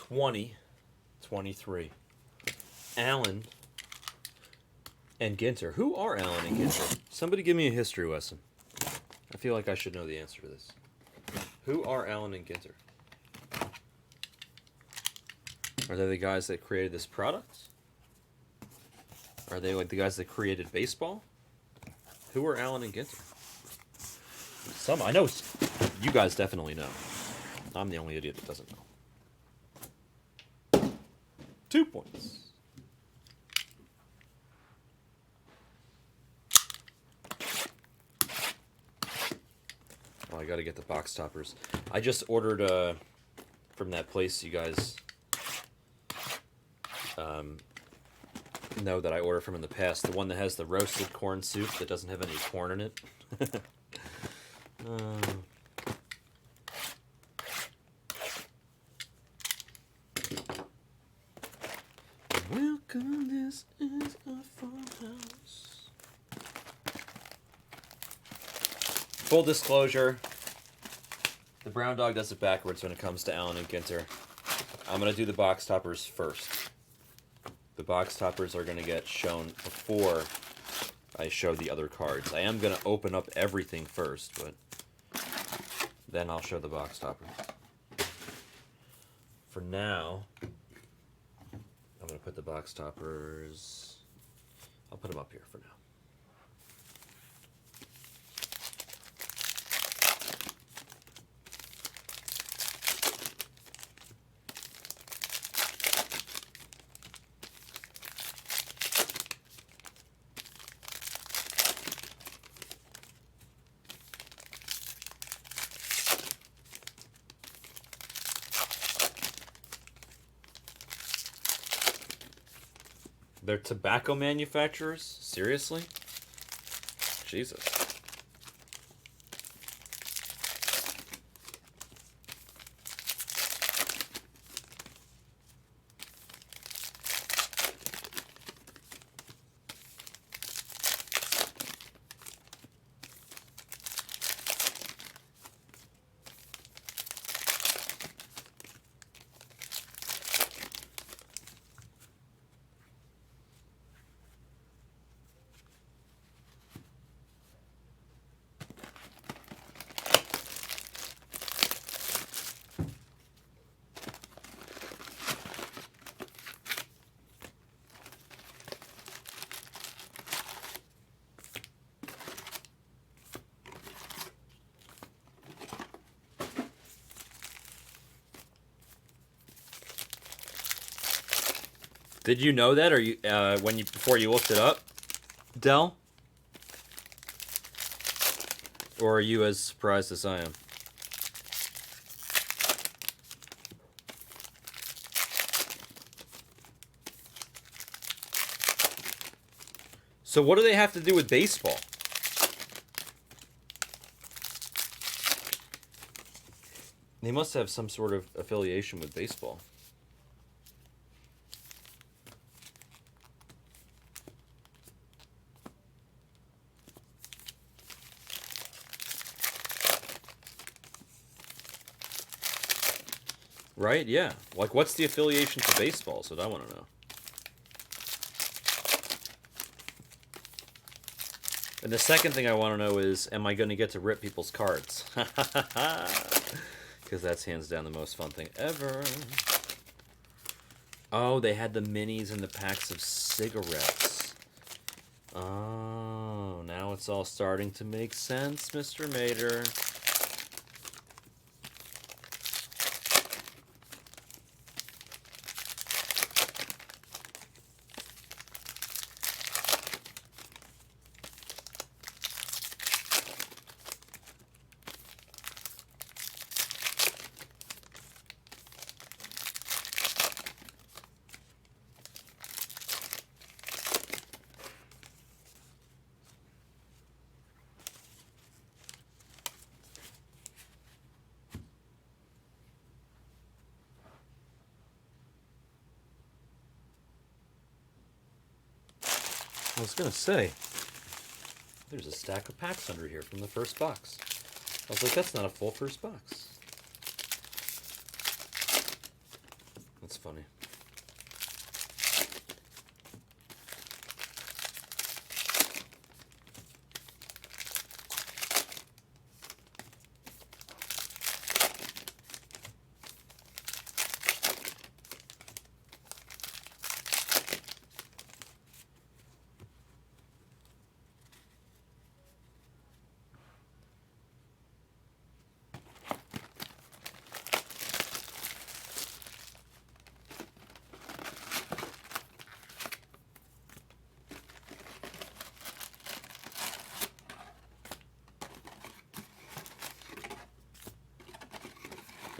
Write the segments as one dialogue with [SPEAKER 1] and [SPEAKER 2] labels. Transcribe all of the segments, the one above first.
[SPEAKER 1] 2023. Allen and Ginter. Who are Allen and Ginter? Somebody give me a history lesson. I feel like I should know the answer to this. Who are Allen and Ginter? Are they the guys that created this product? Are they like the guys that created baseball? Who are Allen and Ginter? I know you guys definitely know. I'm the only idiot that doesn't know. 2 points. Oh, I gotta get the box toppers. I just ordered from that place you guys know that I ordered from in the past. The one that has the roasted corn soup that doesn't have any corn in it. Welcome, this is a farmhouse. Full disclosure, the brown dog does it backwards when it comes to Allen and Ginter. I'm going to do the box toppers first. The box toppers are going to get shown before I show the other cards. I am going to open up everything first, but then I'll show the box toppers. For now, I'm going to put the box toppers... I'll put them up here for now. They're tobacco manufacturers? Seriously? Jesus. Did you know that, or you before you looked it up, Del? Or are you as surprised as I am? So what do they have to do with baseball? They must have some sort of affiliation with baseball. Right? Yeah. Like, what's the affiliation to baseball? Is what I want to know. And the second thing I want to know is, am I going to get to rip people's cards? Because that's hands down the most fun thing ever. Oh, they had the minis and the packs of cigarettes. Oh, now it's all starting to make sense, Mr. Mater. I was gonna say, there's a stack of packs under here from the first box. I was like, that's not a full first box. That's funny.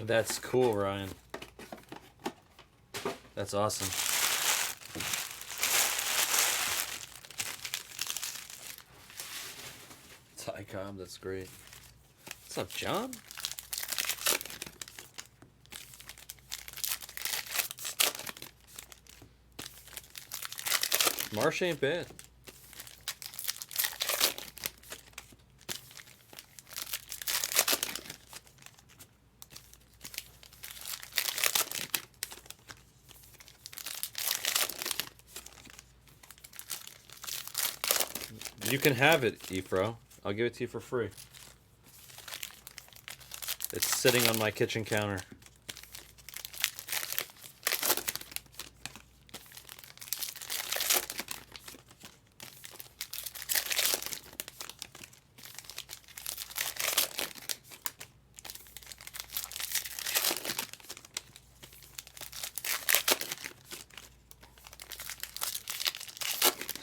[SPEAKER 1] That's cool, Ryan. That's awesome. Tycom, that's great. What's up, John? Marsh ain't bad. You can have it, Efro. I'll give it to you for free. It's sitting on my kitchen counter.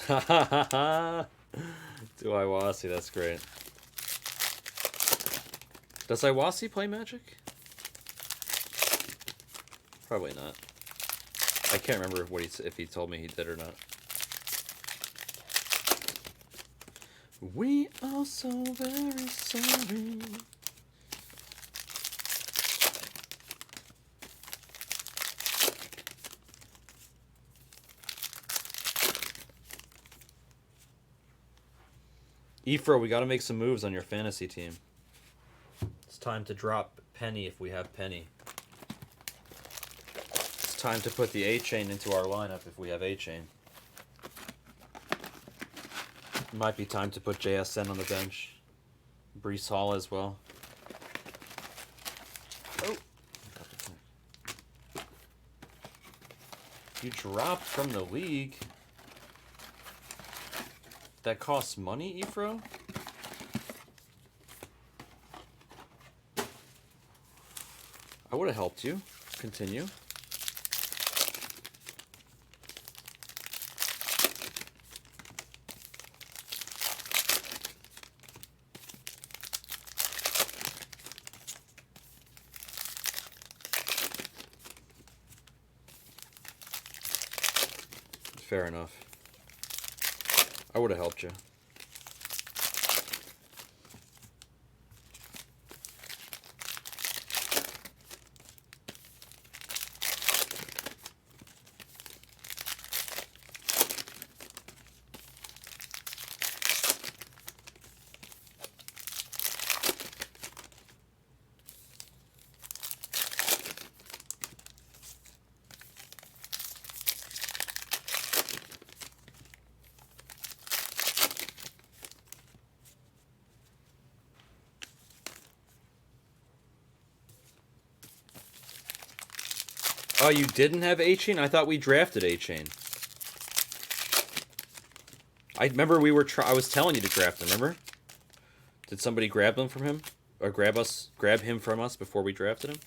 [SPEAKER 1] Ha ha ha ha! Do Iwasi, that's great. Does Iwasi play Magic? Probably not. I can't remember what if he told me he did or not. We are so very sorry. Efro, we got to make some moves on your fantasy team. It's time to drop Penny if we have Penny. It's time to put the A-Chain into our lineup if we have A-Chain. Might be time to put JSN on the bench. Brees Hall as well. Oh. You dropped from the league. That costs money, Efro? I would have helped you. Continue. Fair enough. I would have helped you. Oh, you didn't have A-Chain? I thought we drafted A-Chain. I remember I was telling you to draft him, remember? Did somebody grab him from him? Or grab him from us before we drafted him?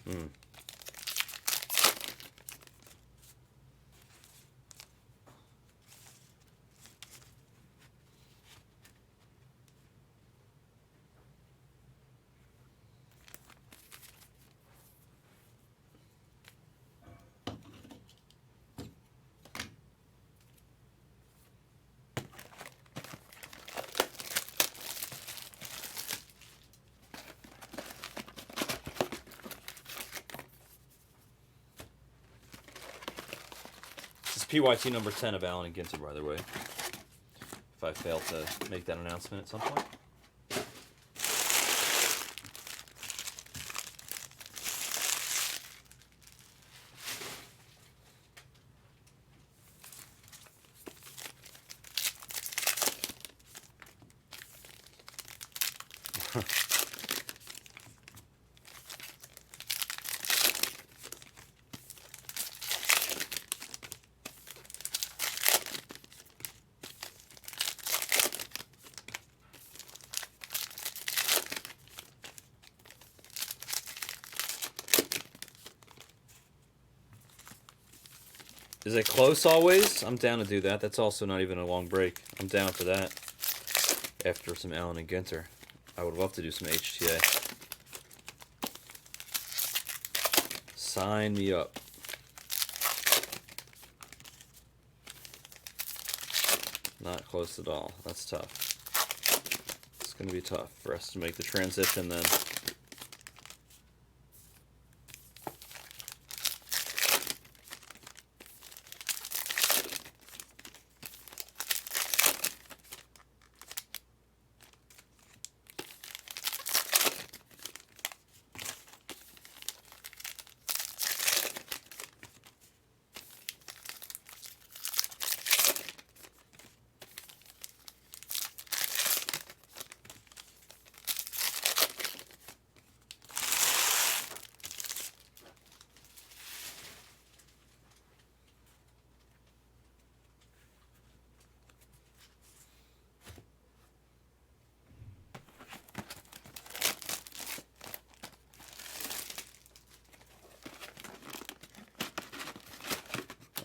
[SPEAKER 1] Hmm. PYT number 10 of Allen and Ginter, by the way. if I fail to make that announcement at some point. Is it close always? I'm down to do that. That's also not even a long break. I'm down for that. After some Allen and Ginter. I would love to do some HTA. Sign me up. Not close at all. That's tough. It's going to be tough for us to make the transition then.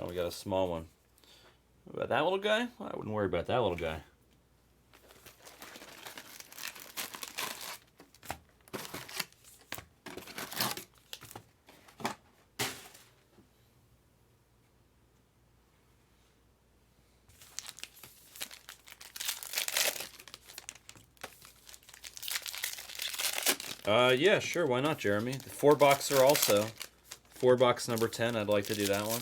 [SPEAKER 1] Oh, we got a small one. What about that little guy? Well, I wouldn't worry about that little guy. Yeah, sure, why not, Jeremy? The 4-boxer also. 4-box number 10, I'd like to do that one.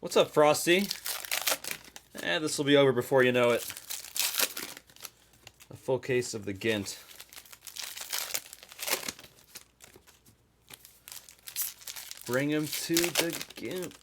[SPEAKER 1] What's up, Frosty? This will be over before you know it. A full case of the Gint. Bring him to the Gimp.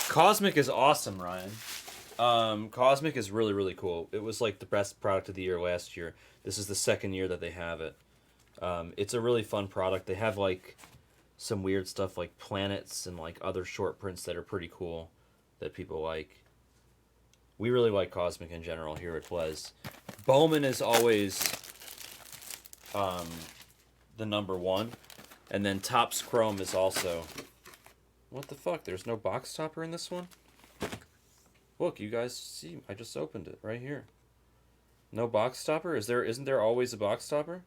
[SPEAKER 1] Cosmic is awesome, Ryan. Cosmic is really, really cool. It was like the best product of the year last year. This is the second year that they have it. It's a really fun product. They have like some weird stuff like planets and like other short prints that are pretty cool that people like. We really like Cosmic in general here at Plez. Bowman is always the number one. And then Topps Chrome is also... What the fuck? There's no box topper in this one? Look, you guys see, I just opened it right here. No box topper? Isn't there always a box topper?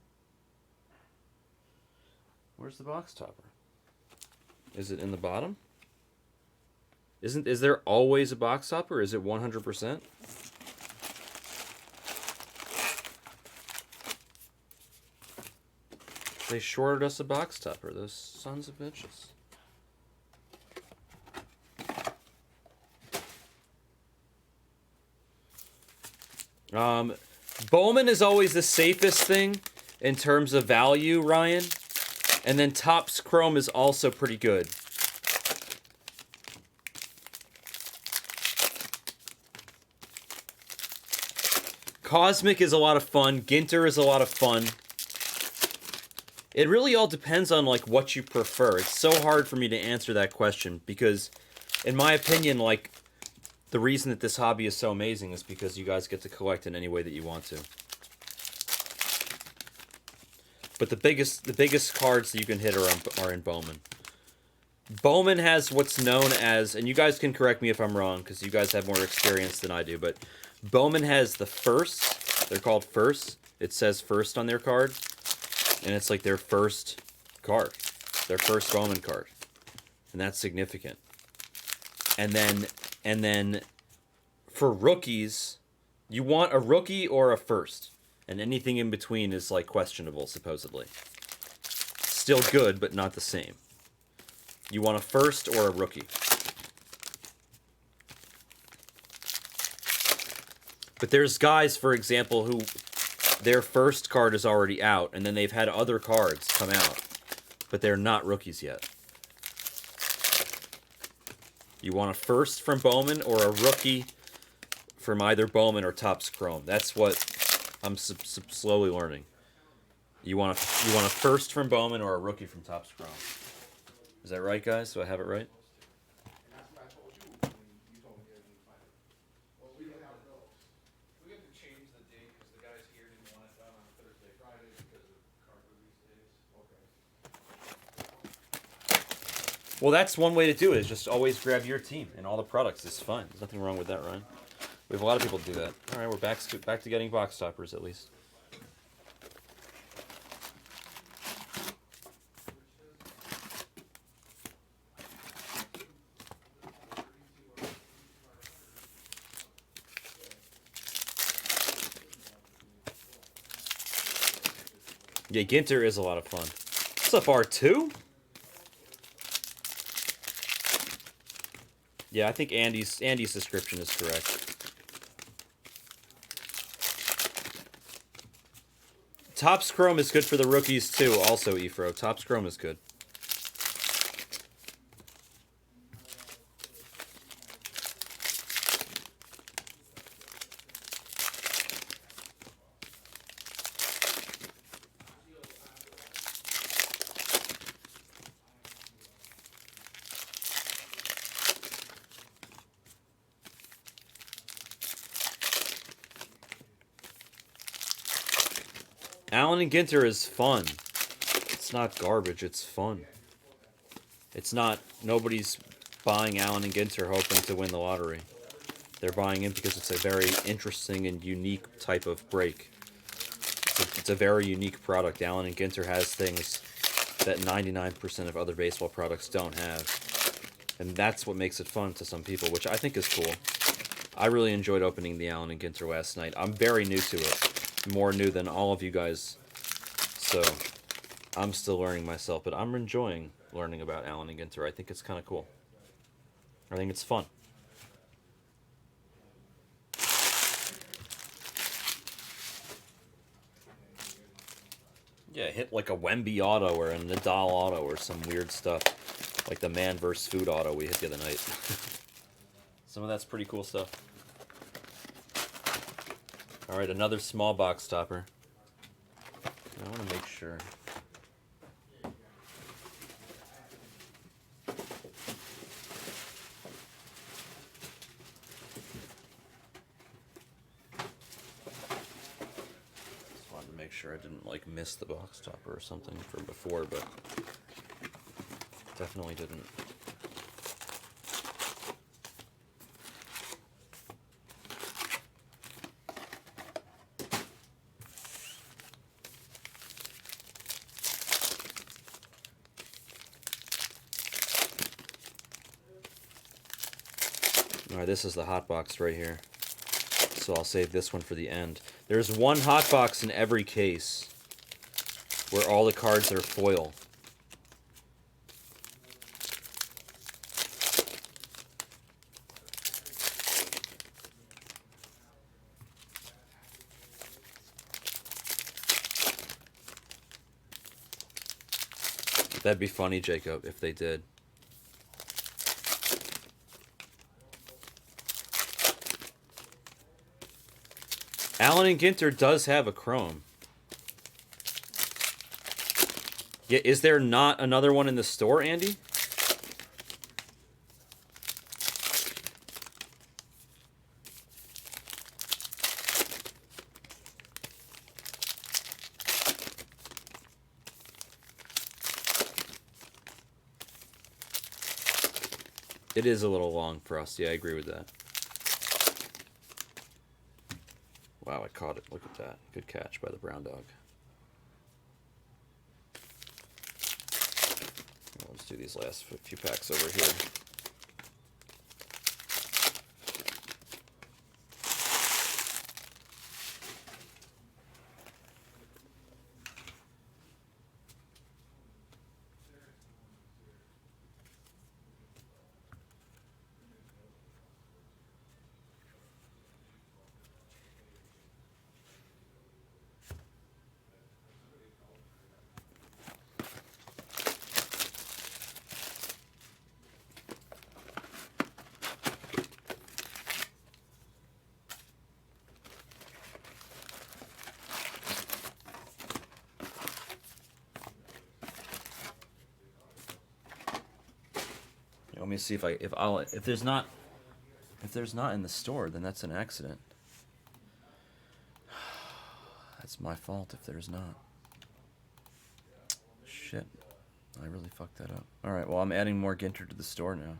[SPEAKER 1] Where's the box topper? Is it in the bottom? Is there always a box topper? Is it 100%? They shorted us a box topper, those sons of bitches. Bowman is always the safest thing in terms of value, Ryan. And then Topps Chrome is also pretty good. Cosmic is a lot of fun. Ginter is a lot of fun. It really all depends on, like, what you prefer. It's so hard for me to answer that question because, in my opinion, like, the reason that this hobby is so amazing is because you guys get to collect in any way that you want to. But the biggest cards that you can hit are in Bowman. Bowman has what's known as, and you guys can correct me if I'm wrong, because you guys have more experience than I do, but Bowman has the firsts. They're called firsts. It says first on their card, and it's like their first card. Their first Bowman card. And that's significant. And then for rookies, you want a rookie or a first. And anything in between is, like, questionable, supposedly. Still good, but not the same. You want a first or a rookie. But there's guys, for example, who their first card is already out, and then they've had other cards come out, but they're not rookies yet. You want a first from Bowman or a rookie from either Bowman or Topps Chrome. That's what I'm slowly learning. You want a first from Bowman or a rookie from Topps Chrome. Is that right, guys? Do I have it right? Well, that's one way to do it, is just always grab your team and all the products. It's fine. There's nothing wrong with that, Ryan. We have a lot of people do that. All right, we're back to getting box toppers, at least. Yeah, Ginter is a lot of fun. What's up, R2? Yeah, I think Andy's description is correct. Topps Chrome is good for the rookies too, also, Efro. Topps Chrome is good. Allen and Ginter is fun. It's not garbage, it's fun. It's not, nobody's buying Allen and Ginter hoping to win the lottery. They're buying in because it's a very interesting and unique type of break. It's a very unique product. Allen and Ginter has things that 99% of other baseball products don't have. And that's what makes it fun to some people, which I think is cool. I really enjoyed opening the Allen and Ginter last night. I'm very new to it. More new than all of you guys, so I'm still learning myself, but I'm enjoying learning about Allen and Ginter. I think it's kind of cool. I think it's fun. Yeah, hit like a Wemby auto or a Nadal auto or some weird stuff, like the Man vs. Food auto we hit the other night. Some of that's pretty cool stuff. Alright, another small box topper. I want to make sure. Just wanted to make sure I didn't, like, miss the box topper or something from before, but definitely didn't. Alright, this is the hot box right here. So I'll save this one for the end. There's one hot box in every case where all the cards are foil. That'd be funny, Jacob, if they did. Allen and Ginter does have a chrome. Yeah, is there not another one in the store, Andy? It is a little long for us. Yeah, I agree with that. Wow, I caught it. Look at that. Good catch by the brown dog. Let's do these last few packs over here. Let me see if there's not in the store, then that's an accident. That's my fault if there's not. Shit, I really fucked that up. All right, well I'm adding more Ginter to the store now.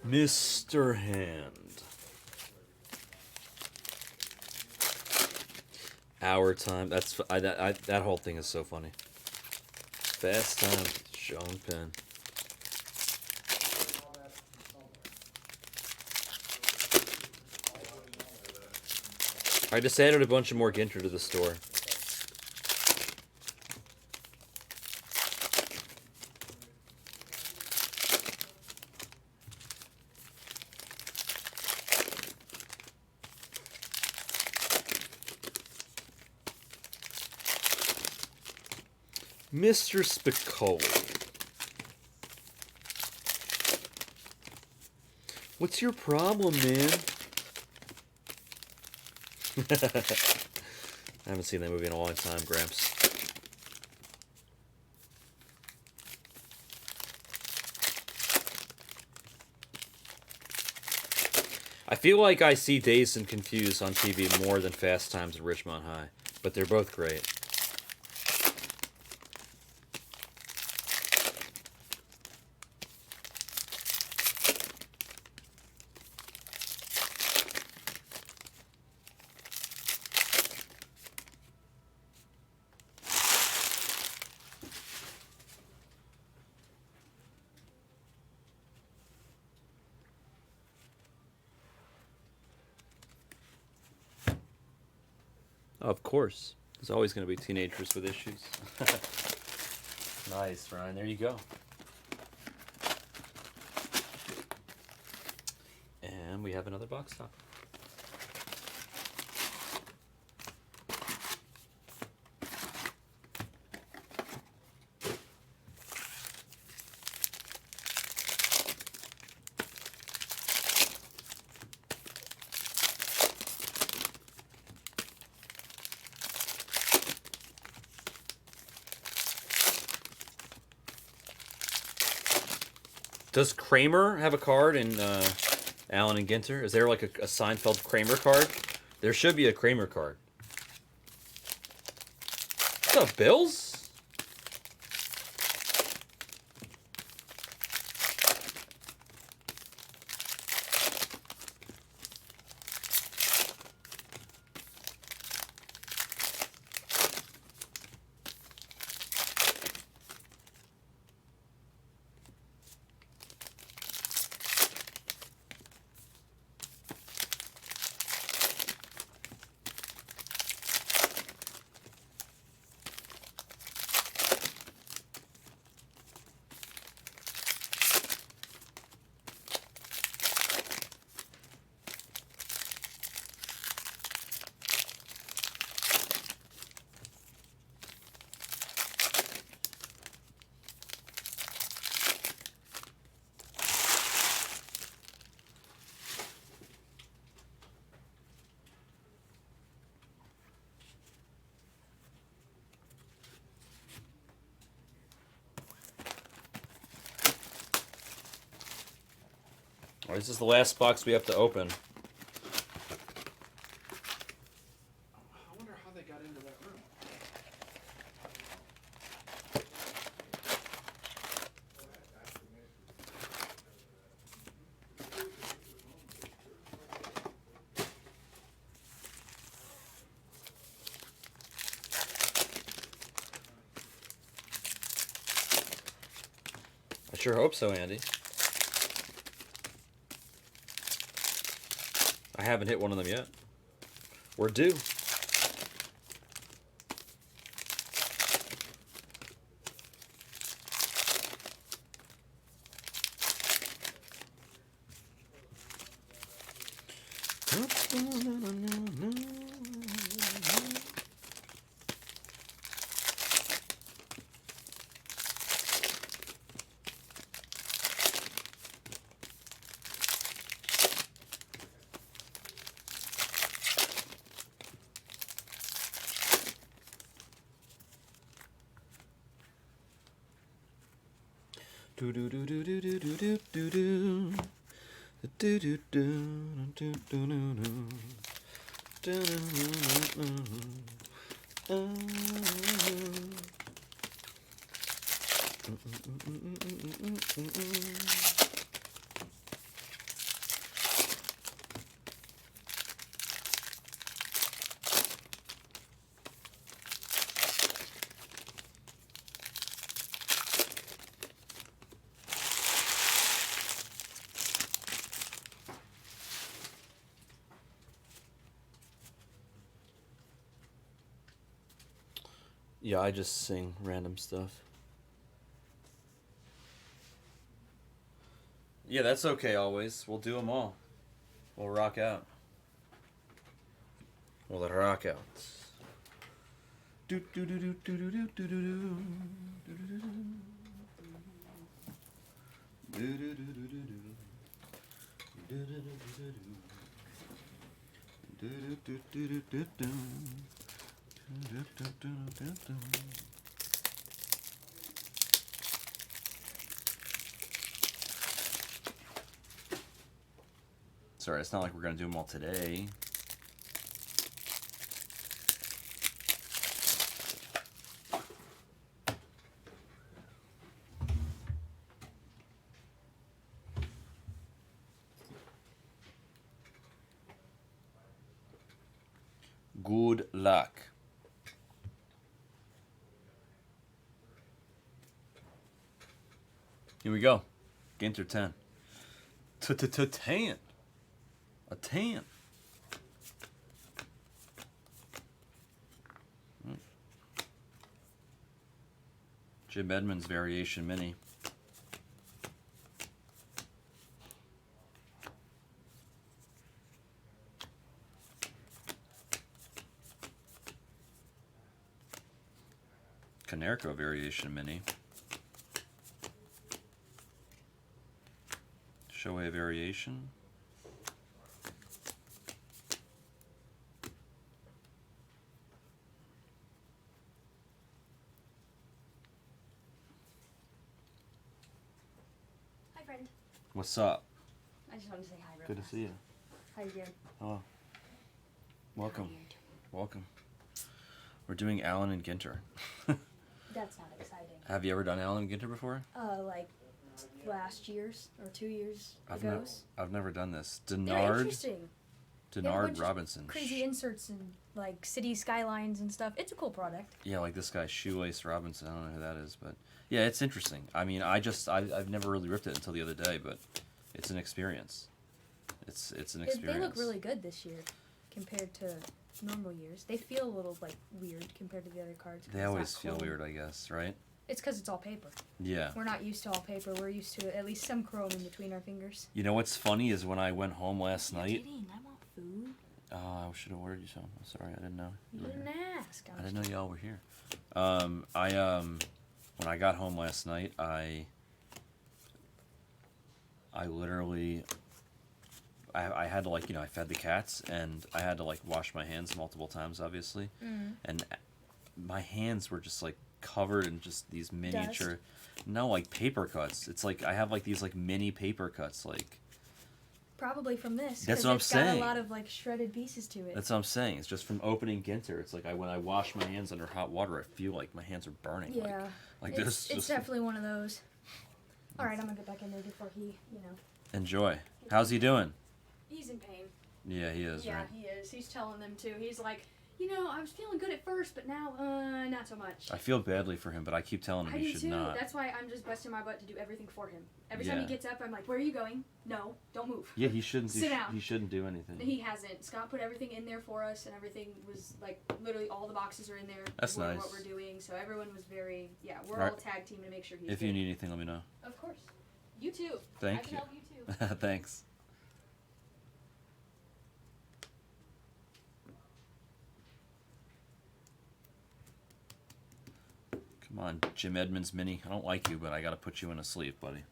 [SPEAKER 1] Mr. Hand. Hour time. That whole thing is so funny. Fast time. Sean Penn. I just added a bunch of more Ginter to the store. Mr. Spicoli. What's your problem, man? I haven't seen that movie in a long time, Gramps. I feel like I see Dazed and Confused on TV more than Fast Times at Ridgemont High, but they're both great. Of course. There's always going to be teenagers with issues. Nice, Ryan. There you go. And we have another box top. Does Kramer have a card in Allen and Ginter? Is there like a Seinfeld Kramer card? There should be a Kramer card. What's up, Bills? All right, this is the last box we have to open.
[SPEAKER 2] I wonder how they got into that room.
[SPEAKER 1] I sure hope so, Andy. I haven't hit one of them yet. We're due. Do do do do do do do do do do do do do do. Yeah, I just sing random stuff. Yeah, that's okay always. We'll do them all. We'll rock out. We'll rock out. Do do do do do do do do do do. Sorry, it's not like we're gonna do them all today. Good luck. Here we go. Ginter 10. Tan. A tan. Jim Edmonds Variation Mini. Canerco Variation Mini. Shohei Variation.
[SPEAKER 3] Hi, friend.
[SPEAKER 1] What's up?
[SPEAKER 3] I just wanted to say hi real
[SPEAKER 1] Good to
[SPEAKER 3] fast.
[SPEAKER 1] see you.
[SPEAKER 3] How you doing?
[SPEAKER 1] Hello. Welcome.
[SPEAKER 3] How you doing?
[SPEAKER 1] Welcome. We're doing Alan and Ginter.
[SPEAKER 3] That's not exciting.
[SPEAKER 1] Have you ever done Alan and Ginter before?
[SPEAKER 3] Like last year's or 2 years
[SPEAKER 1] I've
[SPEAKER 3] ago.
[SPEAKER 1] never done this.
[SPEAKER 3] They're
[SPEAKER 1] Denard
[SPEAKER 3] interesting. They have a bunch
[SPEAKER 1] Denard
[SPEAKER 3] of
[SPEAKER 1] Robinson.
[SPEAKER 3] Crazy inserts and like city skylines and stuff. It's a cool product.
[SPEAKER 1] Yeah, like this guy Shoelace Robinson. I don't know who that is, but yeah, it's interesting. I mean, I've never really ripped it until the other day, but it's an experience. It's an experience.
[SPEAKER 3] They look really good this year compared to normal years. They feel a little like weird compared to the other cards. 'Cause
[SPEAKER 1] They
[SPEAKER 3] it's
[SPEAKER 1] always
[SPEAKER 3] not
[SPEAKER 1] feel
[SPEAKER 3] chrome.
[SPEAKER 1] weird, I guess, right?
[SPEAKER 3] It's because it's all paper.
[SPEAKER 1] Yeah.
[SPEAKER 3] We're not used to all paper. We're used to at least some chrome in between our fingers.
[SPEAKER 1] You know what's funny is when I went home last
[SPEAKER 3] You're
[SPEAKER 1] night.
[SPEAKER 3] kidding. I want food.
[SPEAKER 1] I should have ordered you some. I'm sorry, I didn't know.
[SPEAKER 3] You
[SPEAKER 1] were
[SPEAKER 3] didn't
[SPEAKER 1] here.
[SPEAKER 3] ask.
[SPEAKER 1] I didn't know y'all were here. When I got home last night, I literally, I had to like, I fed the cats and I had to like wash my hands multiple times, obviously, and my hands were just like covered in just these miniature, no, like paper cuts. It's like I have like these like mini paper cuts, like.
[SPEAKER 3] Probably from this.
[SPEAKER 1] That's what I'm
[SPEAKER 3] it's got
[SPEAKER 1] saying.
[SPEAKER 3] a lot of like shredded pieces to it.
[SPEAKER 1] That's what I'm saying. It's just from opening Ginter. It's like when I wash my hands under hot water, I feel like my hands are burning.
[SPEAKER 3] Yeah.
[SPEAKER 1] Like
[SPEAKER 3] it's,
[SPEAKER 1] this.
[SPEAKER 3] It's
[SPEAKER 1] Just
[SPEAKER 3] definitely one of those. All right, I'm gonna get back in there before he,
[SPEAKER 1] enjoy. How's he doing?
[SPEAKER 3] He's in pain.
[SPEAKER 1] Yeah, he is.
[SPEAKER 3] Yeah,
[SPEAKER 1] Right.
[SPEAKER 3] he is. He's telling them too. He's like, I was feeling good at first, but now, not so much.
[SPEAKER 1] I feel badly for him, but I keep telling him
[SPEAKER 3] I
[SPEAKER 1] he
[SPEAKER 3] do
[SPEAKER 1] should
[SPEAKER 3] too.
[SPEAKER 1] not.
[SPEAKER 3] That's why I'm just busting my butt to do everything for him. Every time
[SPEAKER 1] Yeah.
[SPEAKER 3] he gets up, I'm like, "Where are you going? No, don't move."
[SPEAKER 1] Yeah, he shouldn't.
[SPEAKER 3] Sit down.
[SPEAKER 1] He shouldn't do anything.
[SPEAKER 3] He hasn't. Scott put everything in there for us, and everything was like literally all the boxes are in there.
[SPEAKER 1] That's nice.
[SPEAKER 3] What we're doing, so everyone was very we're
[SPEAKER 1] Right.
[SPEAKER 3] all tag team to make sure he's.
[SPEAKER 1] If
[SPEAKER 3] good.
[SPEAKER 1] you need anything, let me know.
[SPEAKER 3] Of course. You too.
[SPEAKER 1] Thank
[SPEAKER 3] I can
[SPEAKER 1] you.
[SPEAKER 3] help you too.
[SPEAKER 1] Thanks. Come on, Jim Edmonds mini. I don't like you, but I gotta put you in a sleeve, buddy.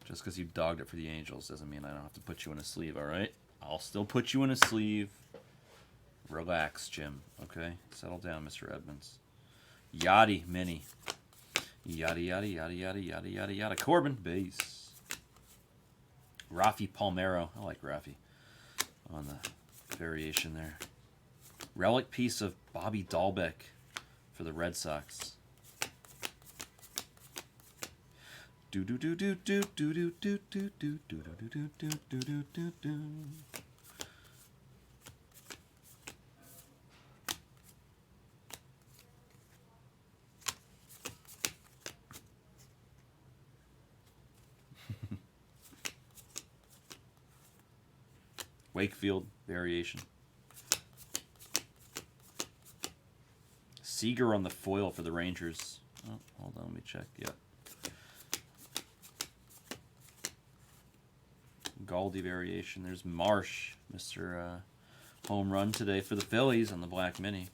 [SPEAKER 1] Just because you dogged it for the Angels doesn't mean I don't have to put you in a sleeve, alright? I'll still put you in a sleeve. Relax, Jim, okay? Settle down, Mr. Edmonds. Yachty mini. Yada, yada, yada, yada, yada, yada, yada. Corbin, base. Rafi Palmeiro. I like Rafi on the variation there. Relic piece of Bobby Dahlbeck for the Red Sox. Do do do do do do do do do do do do do do do do do do. Wakefield variation. Seager on the foil for the Rangers. Oh, hold on, let me check. Yep. Galdi variation. There's Marsh, Mr. Home run today for the Phillies on the black mini.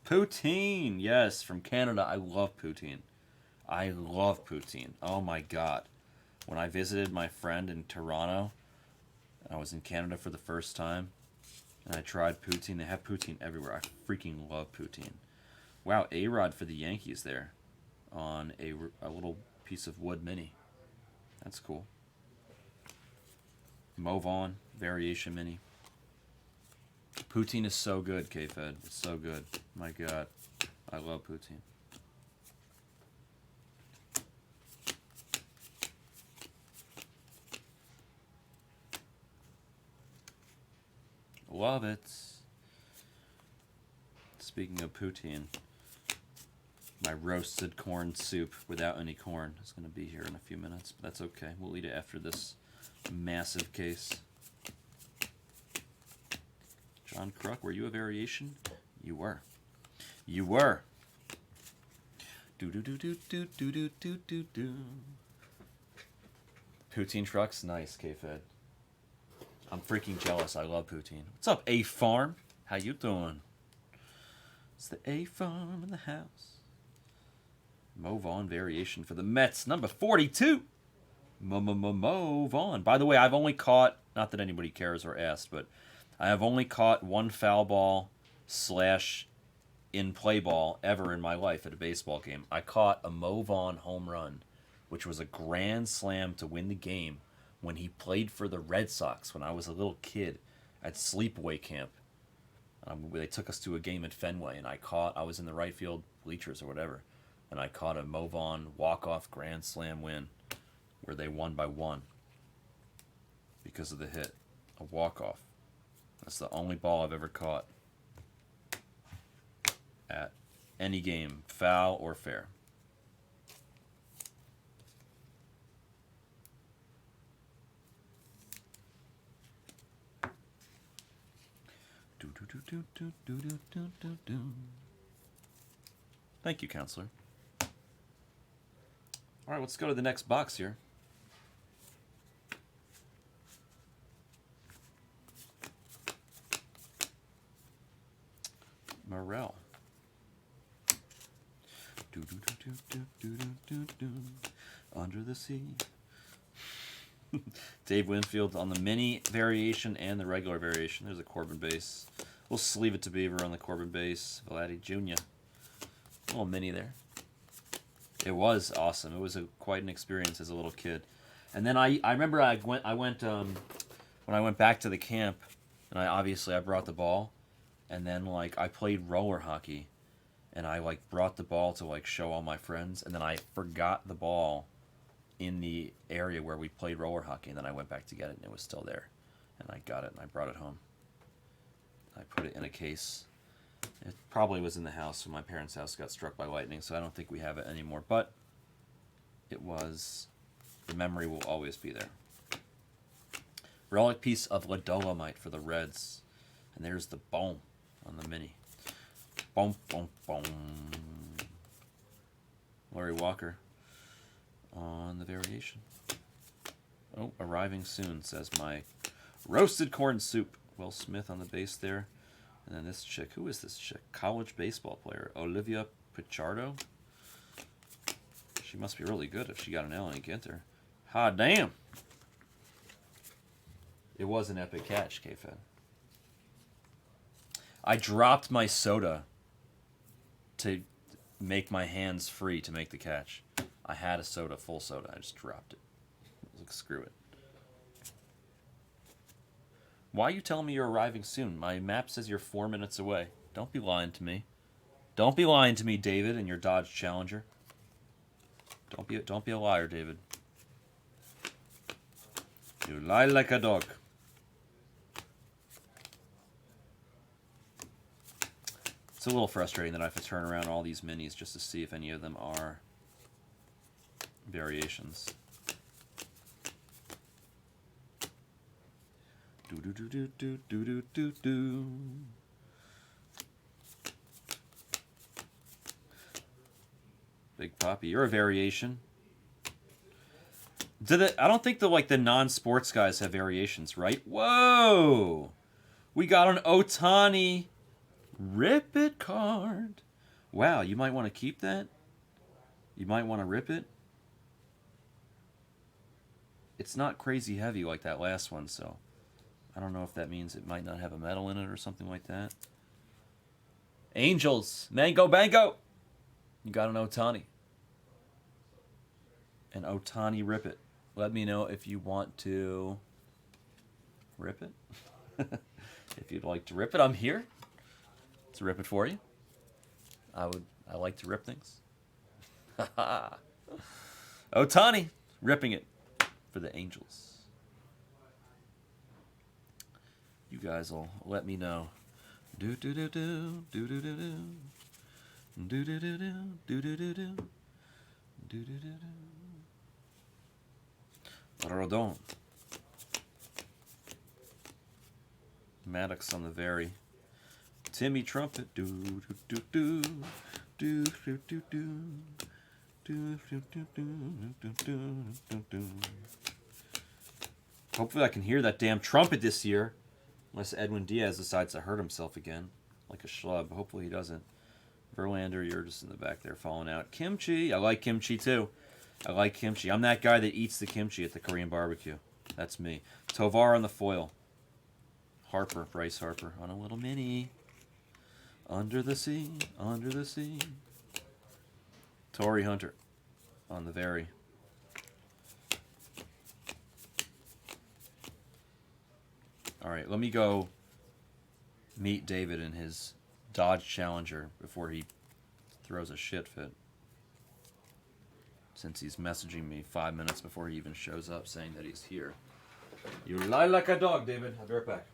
[SPEAKER 1] Poutine, yes, from Canada. I love poutine. I love poutine. Oh my god. When I visited my friend in Toronto, I was in Canada for the first time, and I tried poutine. They have poutine everywhere. I freaking love poutine. Wow, A-Rod for the Yankees there on a little piece of wood mini. That's cool. Mo Vaughn, variation mini. Poutine is so good, K-Fed. It's so good. My god. I love poutine. Love it. Speaking of poutine, my roasted corn soup without any corn is going to be here in a few minutes, but that's okay. We'll eat it after this massive case. John Kruk, were you a variation? You were. You were. Do do do do do do do do do do. Poutine trucks, nice, K-Fed. I'm freaking jealous. I love poutine. What's up, A Farm? How you doing? It's the A Farm in the house. Mo Vaughn variation for the Mets, number 42. Mo Vaughn. By the way, I've only caught, not that anybody cares or asked, but I have only caught one foul ball / in play ball ever in my life at a baseball game. I caught a Mo Vaughn home run, which was a grand slam to win the game when he played for the Red Sox when I was a little kid at sleepaway camp. They took us to a game at Fenway, and I was in the right field bleachers or whatever, and I caught a Mo Vaughn walk-off grand slam win where they won by 1 because of the hit. A walk-off. That's the only ball I've ever caught at any game, foul or fair. Thank you, counselor. All right, let's go to the next box here. Morel. Under the sea. Dave Winfield on the mini variation and the regular variation. There's a Corbin base. We'll sleeve it to Beaver on the Corbin base. Vladdy Jr. A little mini there. It was awesome. It was quite an experience as a little kid. And then I remember when I went back to the camp, and I brought the ball, and then like I played roller hockey, and I like brought the ball to like show all my friends, and then I forgot the ball in the area where we played roller hockey, and then I went back to get it, and it was still there, and I got it and I brought it home. I put it in a case. It probably was in the house when my parents' house got struck by lightning, so I don't think we have it anymore, but it was. The memory will always be there. Relic piece of La Dolomite for the Reds. And there's the boom on the mini. Boom, boom, boom. Larry Walker on the variation. Oh, arriving soon, says my roasted corn soup. Will Smith on the base there. And then this chick. Who is this chick? College baseball player. Olivia Pichardo. She must be really good if she got an L in Ginter. Ha, damn. It was an epic catch, K-Fed. I dropped my soda to make my hands free to make the catch. I had a soda, full soda. I just dropped it. I was like, screw it. Why are you telling me you're arriving soon? My map says you're 4 minutes away. Don't be lying to me. Don't be lying to me, David, and your Dodge Challenger. Don't be a liar, David. You lie like a dog. It's a little frustrating that I have to turn around all these minis just to see if any of them are variations. Do do do do do do do do do. Big Poppy, you're a variation. I don't think the non-sports guys have variations, right? Whoa! We got an Ohtani Rip It card. Wow, you might want to keep that. You might want to rip it. It's not crazy heavy like that last one, so I don't know if that means it might not have a metal in it or something like that. Angels, Mango Bango. You got an Ohtani. An Ohtani Rip It. Let me know if you want to rip it. If you'd like to rip it, I'm here to rip it for you. I like to rip things. Ohtani ripping it for the Angels. You guys will let me know. Do do do do do do do do do do do do do do do do do do do. Rodon. Maddox on the very. Timmy Trumpet. Do do do do do do do do do do do do do do. Hopefully I can hear that damn trumpet this year. Unless Edwin Diaz decides to hurt himself again. Like a schlub. Hopefully he doesn't. Verlander, you're just in the back there falling out. Kimchi. I like kimchi too. I like kimchi. I'm that guy that eats the kimchi at the Korean barbecue. That's me. Tovar on the foil. Harper, Bryce Harper on a little mini. Under the sea, under the sea. Tory Hunter on the very. All right, let me go meet David in his Dodge Challenger before he throws a shit fit. Since he's messaging me 5 minutes before he even shows up saying that he's here. You lie like a dog, David. I'll be right back.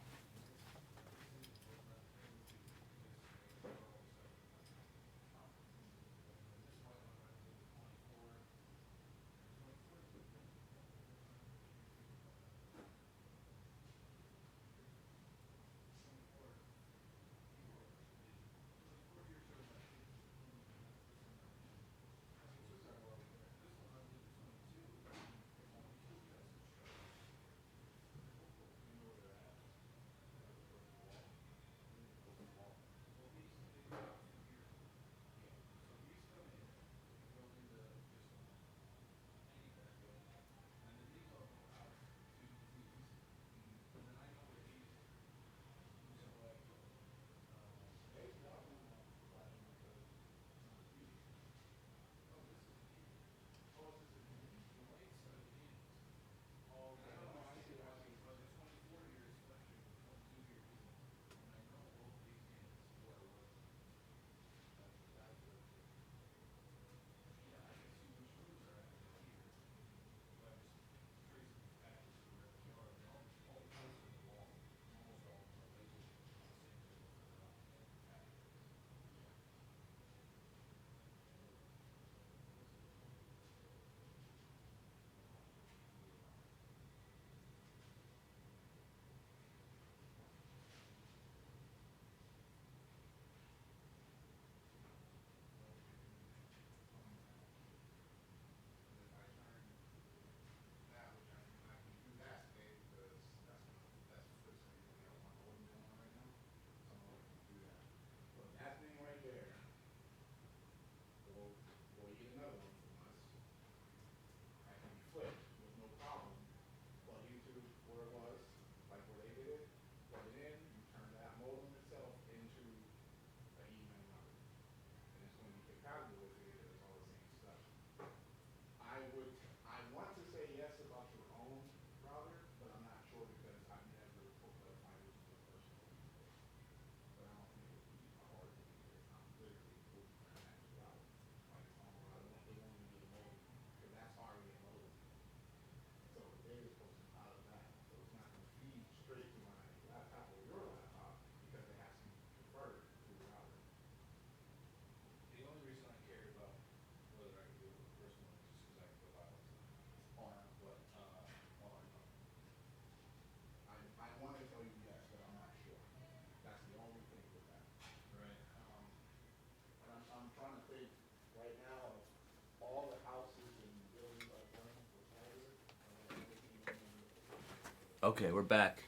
[SPEAKER 1] Okay, we're back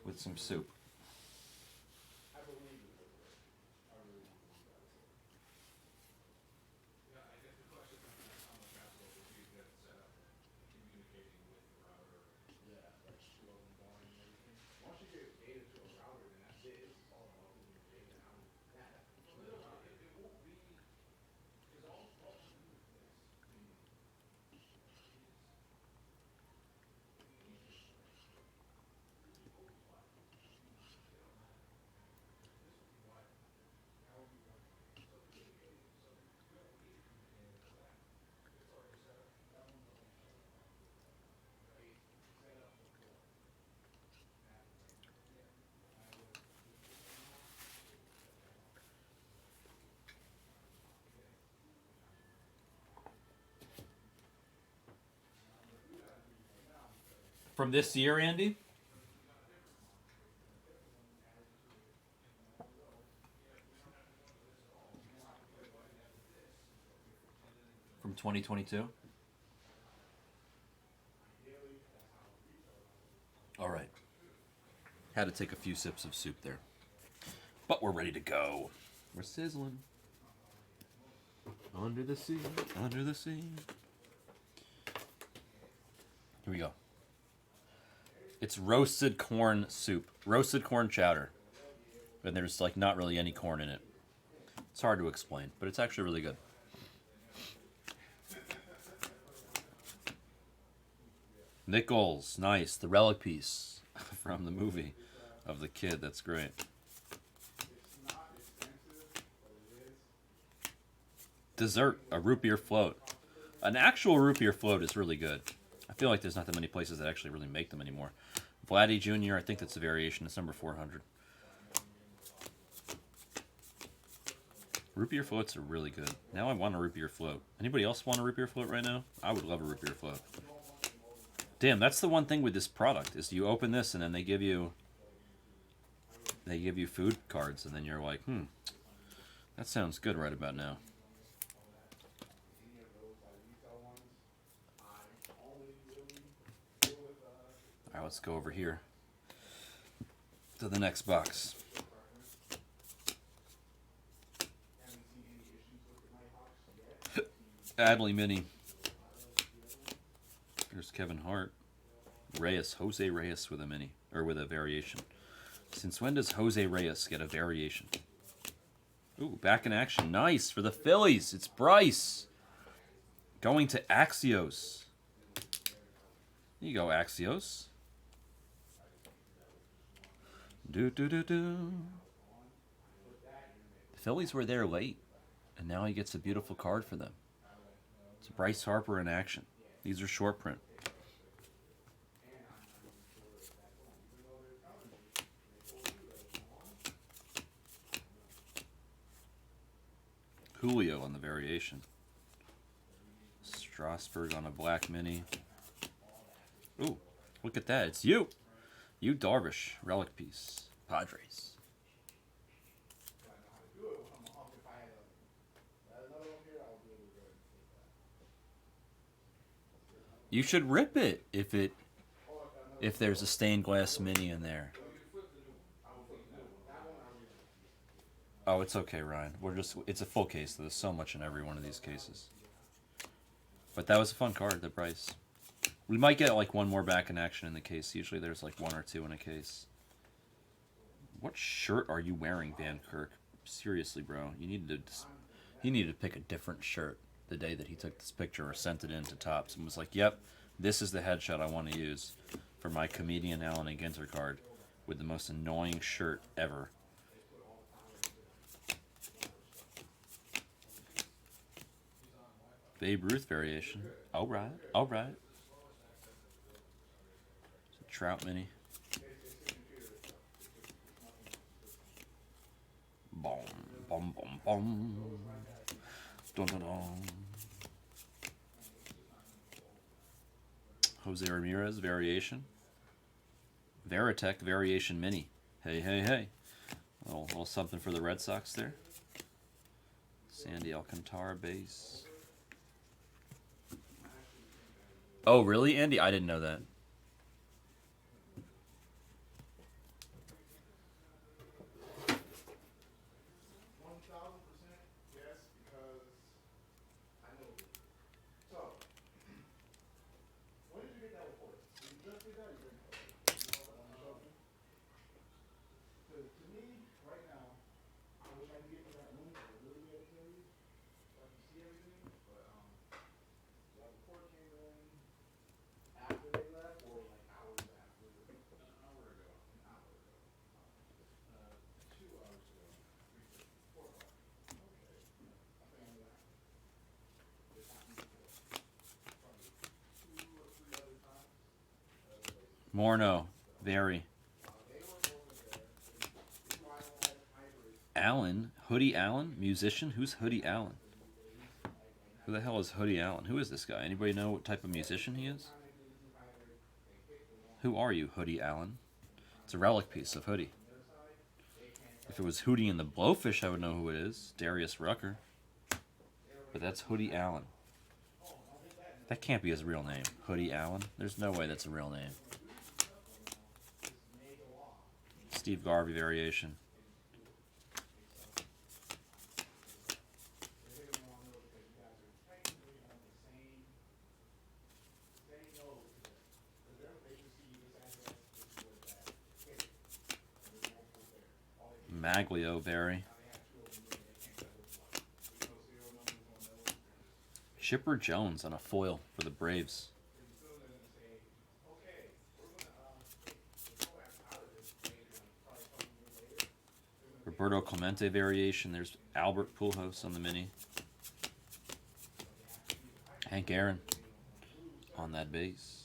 [SPEAKER 1] with some soup. From this year, Andy? From 2022? All right. Had to take a few sips of soup there. But we're ready to go. We're sizzling. Under the sea, under the sea. Here we go. It's roasted corn soup. Roasted corn chowder. And there's like not really any corn in it. It's hard to explain, but it's actually really good. Nickels, nice. The relic piece from the movie of the kid. That's great. Dessert, a root beer float. An actual root beer float is really good. I feel like there's not that many places that actually really make them anymore. Vladdy Jr., I think that's a variation. It's number 400. Root beer floats are really good. Now I want a root beer float. Anybody else want a root beer float right now? I would love a root beer float. Damn, that's the one thing with this product is you open this and then they give you food cards and then you're like, that sounds good right about now. Alright, let's go over here to the next box. Adley Mini. There's Kevin Hart. Reyes, Jose Reyes with a mini, or with a variation. Since when does Jose Reyes get a variation? Ooh, back in action. Nice for the Phillies. It's Bryce. Going to Axios. There you go, Axios. The Phillies were there late, and now he gets a beautiful card for them. It's Bryce Harper in action. These are short print. Julio on the variation. Strasburg on a black mini. Ooh, look at that. It's you. You Darvish. Relic piece. Padres. You should rip it if there's a stained glass mini in there. Oh, it's okay, Ryan. It's a full case. There's so much in every one of these cases. But that was a fun card, the Bryce. We might get like one more back in action in the case. Usually there's like one or two in a case. What shirt are you wearing, Van Kirk? Seriously, bro. He needed to pick a different shirt the day that he took this picture or sent it in to Topps and was like, yep, this is the headshot I want to use for my comedian Allen and Ginter card with the most annoying shirt ever. Babe Ruth variation. All right, all right. It's a Trout mini. Boom, boom, boom, boom. Dun, dun, dun. Jose Ramirez variation. Veritech variation mini. Hey, hey, hey. A little something for the Red Sox there. Sandy Alcantara base. Oh, really, Andy? I didn't know that. Morno, very. Allen, Hoodie Allen, musician. Who's Hoodie Allen? Who the hell is Hoodie Allen? Who is this guy? Anybody know what type of musician he is? Who are you, Hoodie Allen? It's a relic piece of Hoodie. If it was Hootie and the Blowfish, I would know who it is. Darius Rucker. But that's Hoodie Allen. That can't be his real name. Hoodie Allen? There's no way that's a real name. Steve Garvey variation. Maglio, very. Chipper Jones on a foil for the Braves. Roberto Clemente variation. There's Albert Pujols on the mini. Hank Aaron on that base.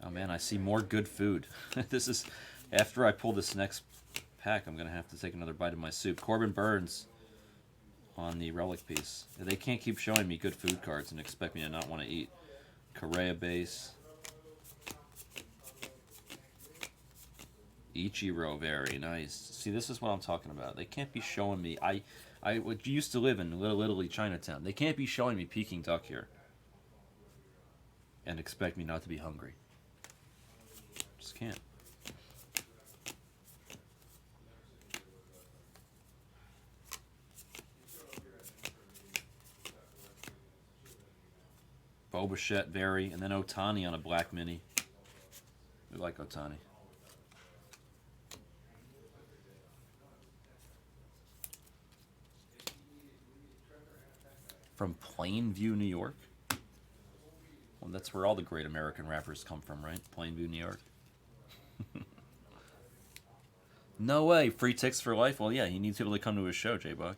[SPEAKER 1] Oh man, I see more good food. This is, after I pull this next pack, I'm going to have to take another bite of my soup. Corbin Burns on the relic piece. They can't keep showing me good food cards and expect me to not want to eat. Correa base. Ichiro, very nice. See, this is what I'm talking about. They can't be showing me. I used to live in Little Italy, Chinatown. They can't be showing me Peking duck here and expect me not to be hungry. Just can't. Bo Bichette, very, and then Otani on a black mini. We like Otani. From Plainview, New York. Well, that's where all the great American rappers come from, right? Plainview, New York. No way. Free tickets for life? Well, yeah, he needs people to come to his show, J-Buck.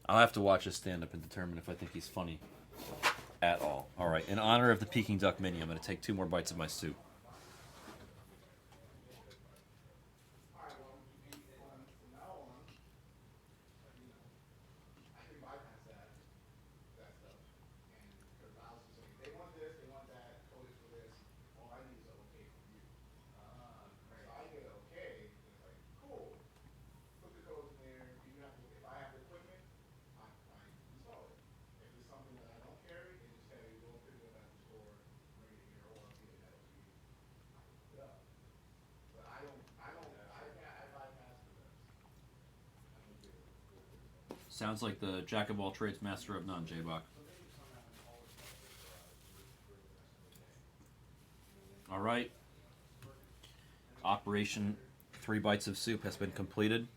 [SPEAKER 1] I'll have to watch his stand-up and determine if I think he's funny at all. All right, in honor of the Peking Duck Mini, I'm going to take 2 more bites of my soup. Sounds like the jack of all trades, master of none, J-Buck. All right. Operation 3 bites of soup has been completed.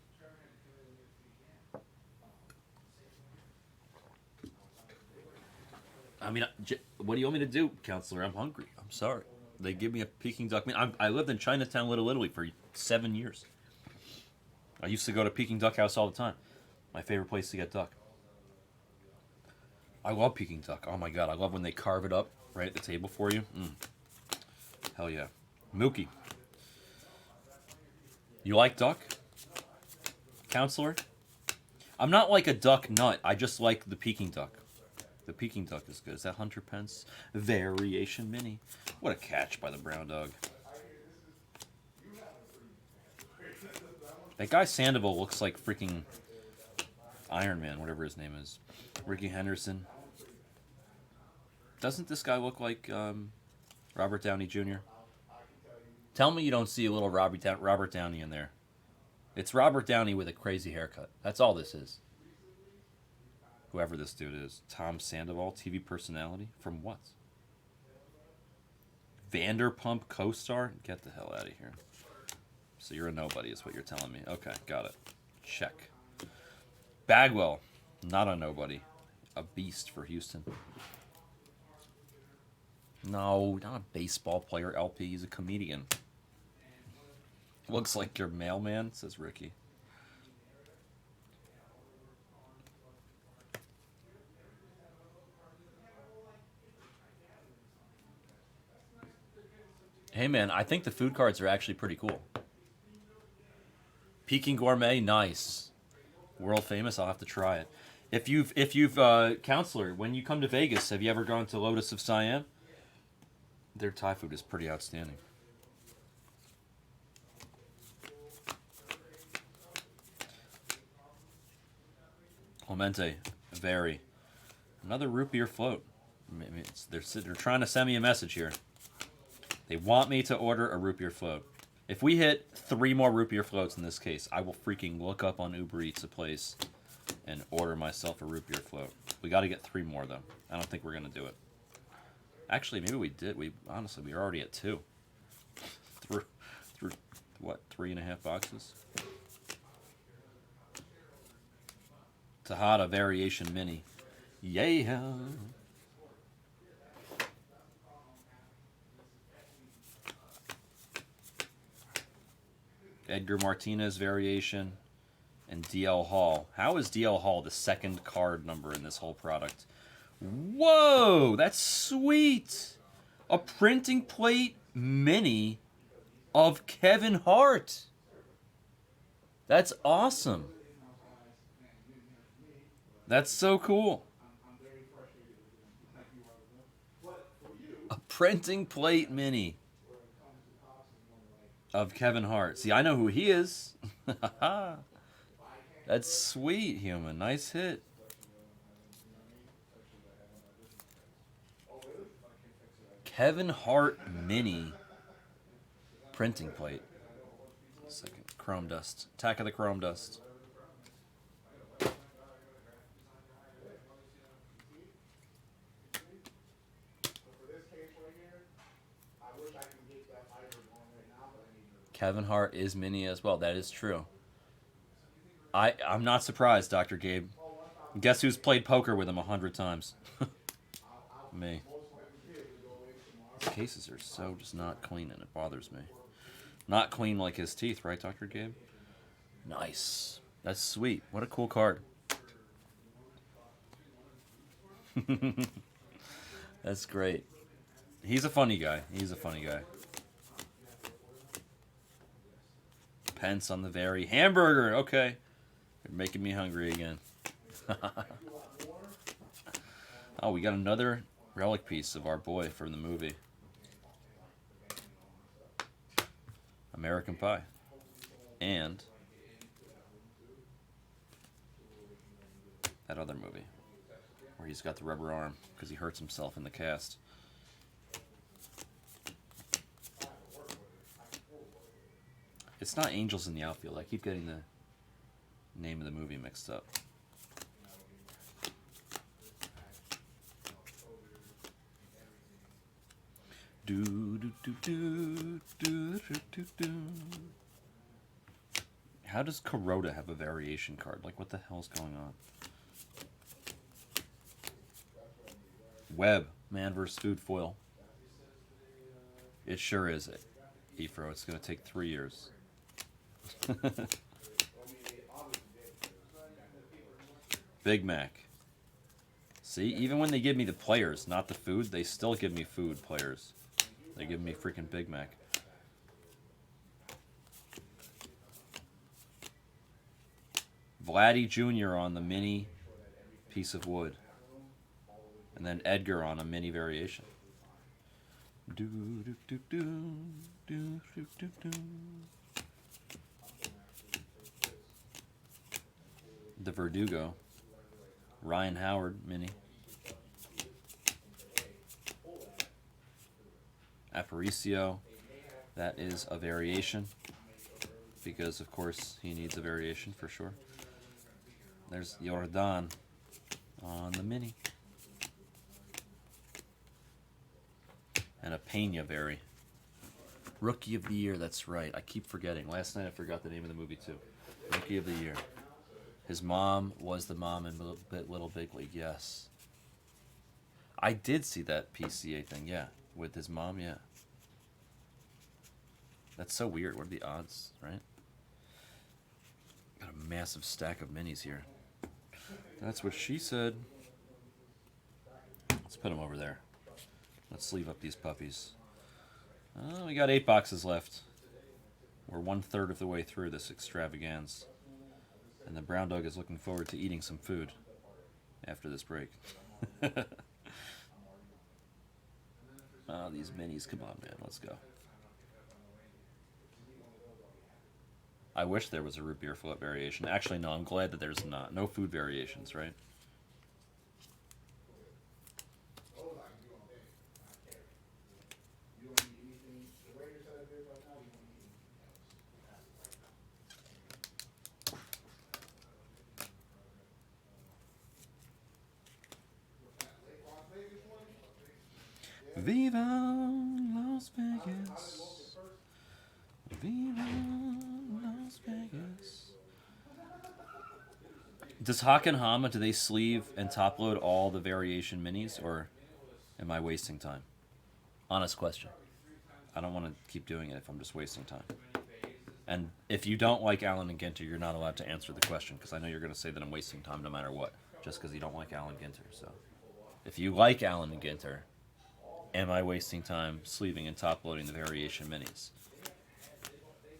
[SPEAKER 1] I mean, what do you want me to do, counselor? I'm hungry. I'm sorry. They give me a Peking duck. I lived in Chinatown, Little Italy for 7 years. I used to go to Peking Duck House all the time. My favorite place to get duck. I love Peking duck. Oh my god, I love when they carve it up right at the table for you. Hell yeah. Mookie. You like duck? Counselor? I'm not like a duck nut. I just like the Peking duck. The Peking duck is good. Is that Hunter Pence? Variation mini. What a catch by the brown dog. That guy Sandoval looks like freaking Iron Man, whatever his name is. Ricky Henderson. Doesn't this guy look like Robert Downey Jr.? Tell me you don't see a little Robert Downey in there. It's Robert Downey with a crazy haircut. That's all this is. Whoever this dude is. Tom Sandoval, TV personality. From what? Vanderpump co-star? Get the hell out of here. So you're a nobody is what you're telling me. Okay, got it. Check. Bagwell, not a nobody. A beast for Houston. No, not a baseball player, LP. He's a comedian. Looks like your mailman, says Ricky. Hey man, I think the food cards are actually pretty cool. Peking Gourmet, nice. World famous, I'll have to try it. If you've counselor, when you come to Vegas, have you ever gone to Lotus of Siam? Their Thai food is pretty outstanding. Clemente, very. Another root beer float. Maybe they're trying to send me a message here. They want me to order a root beer float. If we hit 3 more root beer floats in this case, I will freaking look up on Uber Eats a place and order myself a root beer float. We got to get 3 more, though. I don't think we're going to do it. Actually, maybe we did. We honestly, we were already at 2. through what, 3.5 boxes? Tejada Variation Mini. Yeah. Edgar Martinez Variation. And DL Hall. How is DL Hall the second card number in this whole product? Whoa! That's sweet! A printing plate mini of Kevin Hart. That's awesome. That's so cool. A printing plate mini of Kevin Hart. See, I know who he is. That's sweet, human. Nice hit. Kevin Hart mini printing plate. Second. Chrome dust. Attack of the Chrome dust. Kevin Hart is mini as well. That is true. I'm not surprised, Dr. Gabe. Guess who's played poker with him 100 times? Me. These cases are so just not clean, and it bothers me. Not clean like his teeth, right, Dr. Gabe? Nice. That's sweet. What a cool card. That's great. He's a funny guy. He's a funny guy. Pence on the very hamburger. Okay. You're making me hungry again. Oh, we got another relic piece of our boy from the movie. American Pie. And that other movie where he's got the rubber arm because he hurts himself in the cast. It's not Angels in the Outfield. I keep getting the name of the movie mixed up. How does Kuroda have a variation card? Like, what the hell's going on? Webb, Man vs. Food Foil. It sure is, Efro. It's going to take 3 years. Big Mac. See, even when they give me the players, not the food, they still give me food players. They give me freaking Big Mac. Vladdy Jr. on the mini piece of wood. And then Edgar on a mini variation. The Verdugo. Ryan Howard mini. Aparicio. That is a variation. Because, of course, he needs a variation for sure. There's Jordan on the mini. And a Pena Very. Rookie of the Year, that's right. I keep forgetting. Last night I forgot the name of the movie too. Rookie of the Year. His mom was the mom in Little Big League, yes. I did see that PCA thing, yeah. With his mom, yeah. That's so weird. What are the odds, right? Got a massive stack of minis here. That's what she said. Let's put them over there. Let's sleeve up these puppies. Oh, we got 8 boxes left. We're 1/3 of the way through this extravaganza. And the brown dog is looking forward to eating some food after this break. Oh, these minis. Come on, man. Let's go. I wish there was a root beer float variation. Actually, no. I'm glad that there's not. No food variations, right? Viva Las Vegas. Viva Las Vegas. Does Hawk and Hama, do they sleeve and top load all the variation minis, or am I wasting time? Honest question. I don't want to keep doing it if I'm just wasting time. And if you don't like Allen and Ginter, you're not allowed to answer the question, because I know you're going to say that I'm wasting time no matter what, just because you don't like Allen Ginter. So, if you like Allen and Ginter, am I wasting time sleeving and top loading the variation minis?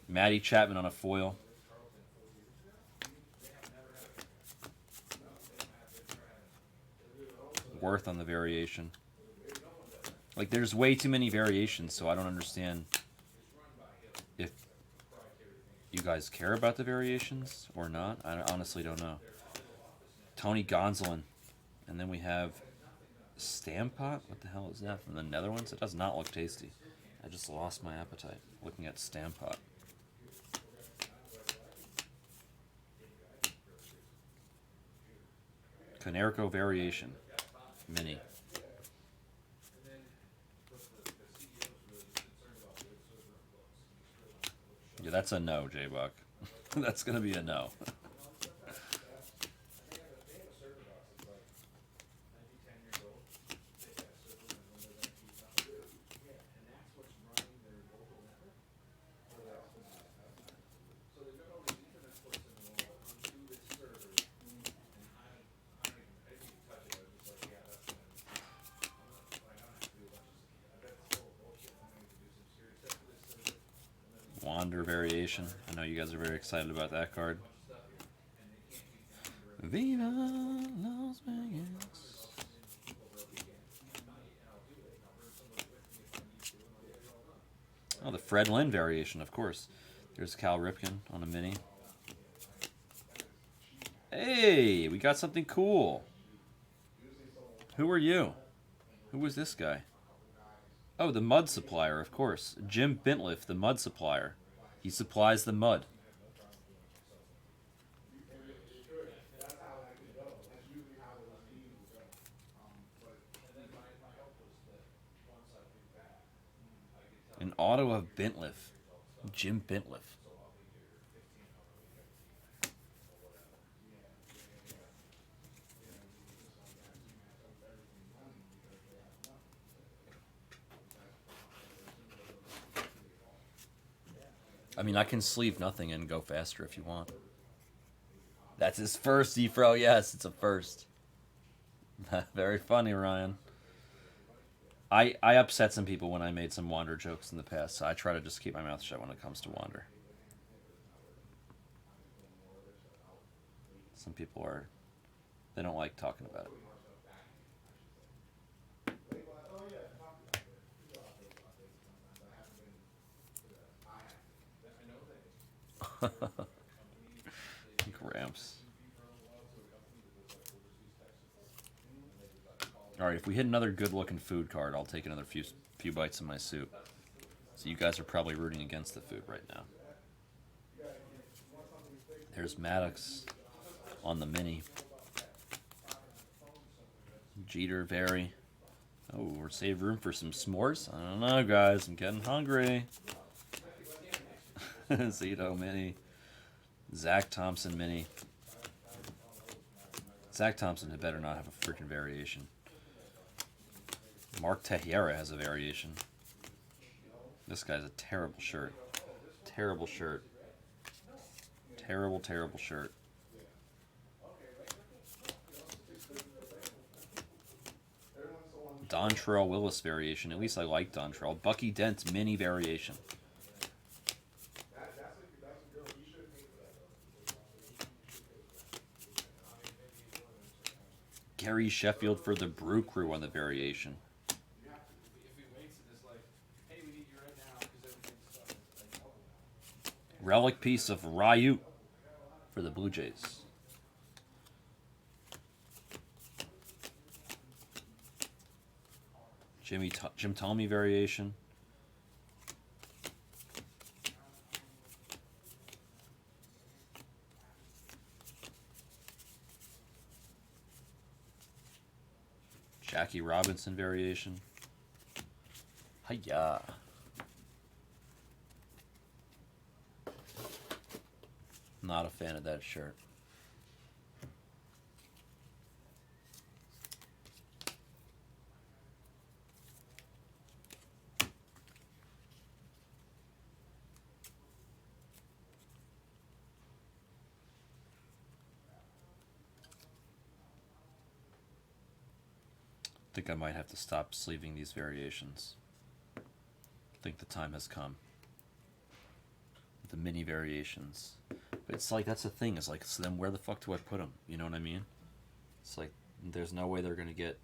[SPEAKER 1] Matty Chapman on a foil. Worth on the variation. Like, there's way too many variations, so I don't understand if you guys care about the variations or not. I honestly don't know. Tony Gonsolin. And then we have Stampot. What the hell is that? From the Netherlands? It does not look tasty. I just lost my appetite looking at Stampot. Canerco Variation. Mini. Yeah, that's a no, J-Buck. That's going to be a no. Wander Variation. I know you guys are very excited about that card. Viva Las Vegas. Oh, the Fred Lynn Variation, of course. There's Cal Ripken on a mini. Hey, we got something cool. Who are you? Who was this guy? Oh, the mud supplier, of course. Jim Bintliff, the mud supplier. He supplies the mud. An auto of Bintliff. Jim Bintliff. I mean, I can sleeve nothing and go faster if you want. That's his first, Efro. Yes, it's a first. Very funny, Ryan. I upset some people when I made some Wander jokes in the past, so I try to just keep my mouth shut when it comes to Wander. Some people they don't like talking about it. Gramps. Alright, if we hit another good-looking food card, I'll take another few bites of my soup. So you guys are probably rooting against the food right now. There's Maddox on the mini. Jeter, Very. Oh, we're saving room for some s'mores? I don't know, guys. I'm getting hungry. Zito mini. Zach Thompson mini. Zach Thompson had better not have a freaking variation. Mark Tejera has a variation. This guy's a terrible shirt. Terrible shirt. Terrible, terrible shirt. Dontrell Willis variation. At least I like Dontrell. Bucky Dent mini variation. Gary Sheffield for the Brew Crew on the variation. Relic piece of Ryu for the Blue Jays. Jim Thome variation. Jackie Robinson variation. Hiya. Not a fan of that shirt. I think I might have to stop sleeving these variations. I think the time has come. The mini variations. But it's like, that's the thing. It's like, so then where the fuck do I put them? You know what I mean? It's like, there's no way they're going to get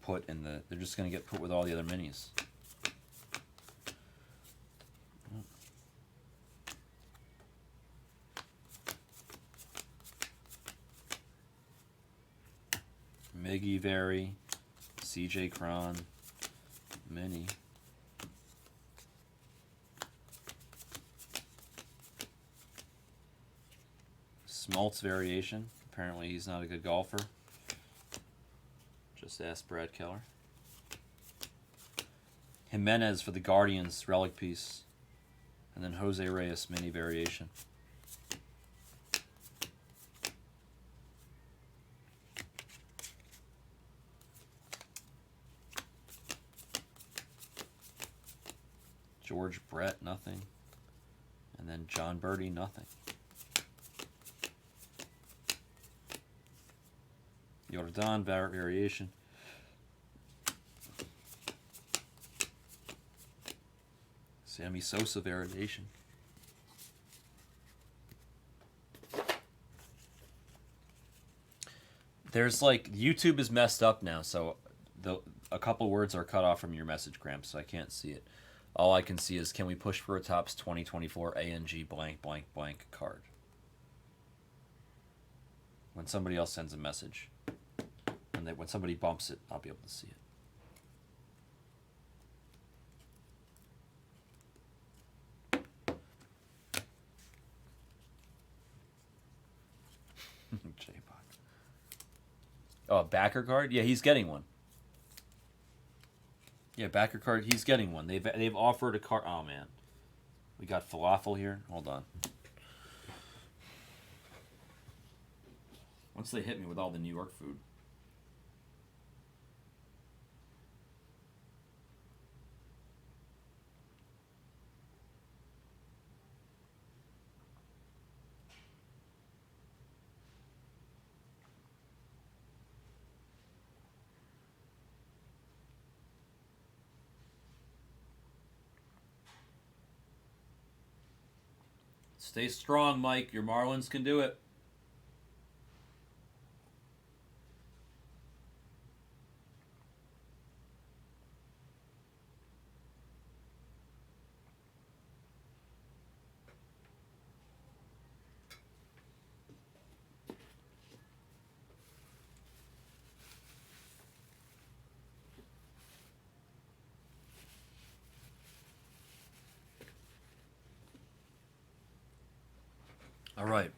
[SPEAKER 1] put in the... They're just going to get put with all the other minis. Miggy Vary, CJ Cron, Mini. Smoltz variation. Apparently he's not a good golfer. Just ask Brad Keller. Jimenez for the Guardians relic piece. And then Jose Reyes mini variation. George Brett, nothing. And then John Birdie, nothing. Jordan variation. Sammy Sosa variation. There's like, YouTube is messed up now, so a couple words are cut off from your message, Gramps, so I can't see it. All I can see is, can we push for a Topps 2024 ANG blank blank blank card? When somebody else sends a message. And when somebody bumps it, I'll be able to see it. J-Bot. Oh, a backer card? Yeah, he's getting one. Yeah, backer card, he's getting one. They've offered a card. Oh, man. We got falafel here. Hold on. Once they hit me with all the New York food. Stay strong, Mike. Your Marlins can do it. All right.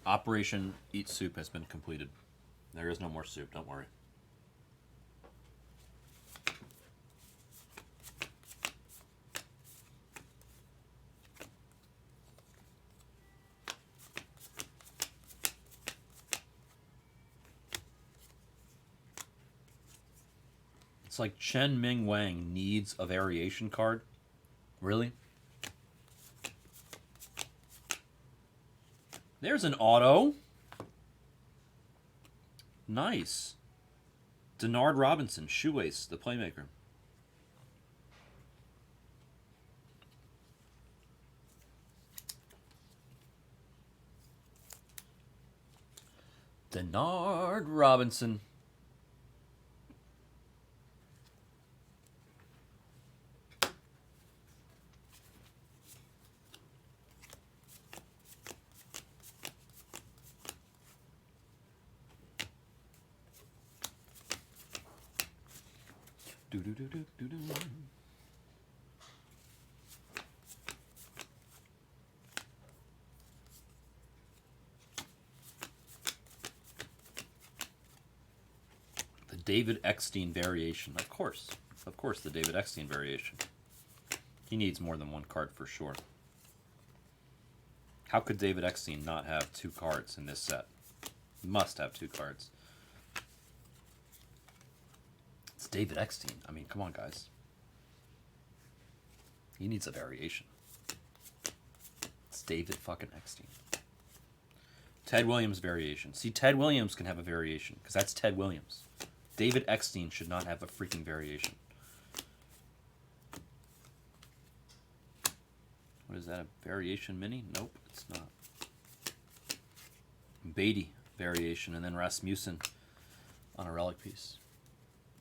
[SPEAKER 1] Operation Eat Soup has been completed. There is no more soup, don't worry. It's like Chen Ming Wang needs a variation card. Really? There's an auto. Nice. Denard Robinson, shoelace, the playmaker. Denard Robinson. The David Eckstein variation, of course. Of course, the David Eckstein variation. He needs more than one card for sure. How could David Eckstein not have 2 cards in this set? He must have 2 cards. It's David Eckstein. I mean, come on, guys. He needs a variation. It's David fucking Eckstein. Ted Williams variation. See, Ted Williams can have a variation, because that's Ted Williams. David Eckstein should not have a freaking variation. What is that, a variation mini? Nope, it's not. Beatty variation, and then Rasmussen on a relic piece.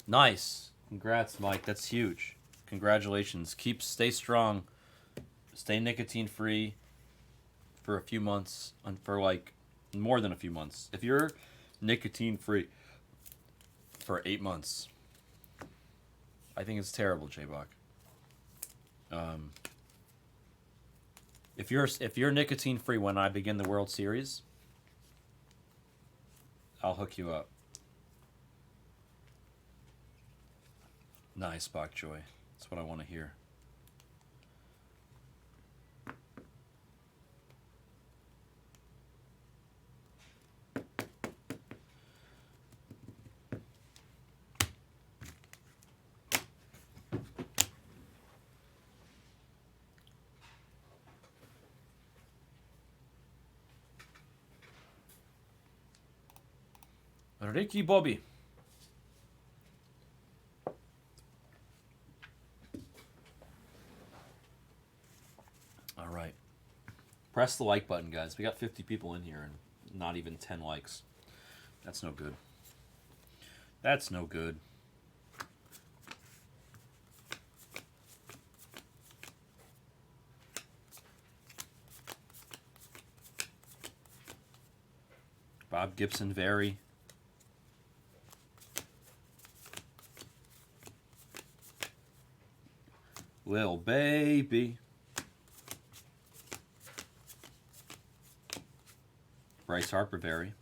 [SPEAKER 1] Nice. Congrats, Mike. That's huge. Congratulations. Stay strong. Stay nicotine free for a few months, for like more than a few months. If you're nicotine free for 8 months, I think it's terrible, J-Bach. If you're nicotine free when I begin the World Series, I'll hook you up. Nice, Bok Joy. That's what I want to hear. Ricky Bobby. All right. Press the like button, guys. We got 50 people in here and not even 10 likes. That's no good. That's no good. Bob Gibson, very. Lil Baby. Bryce Harper, very.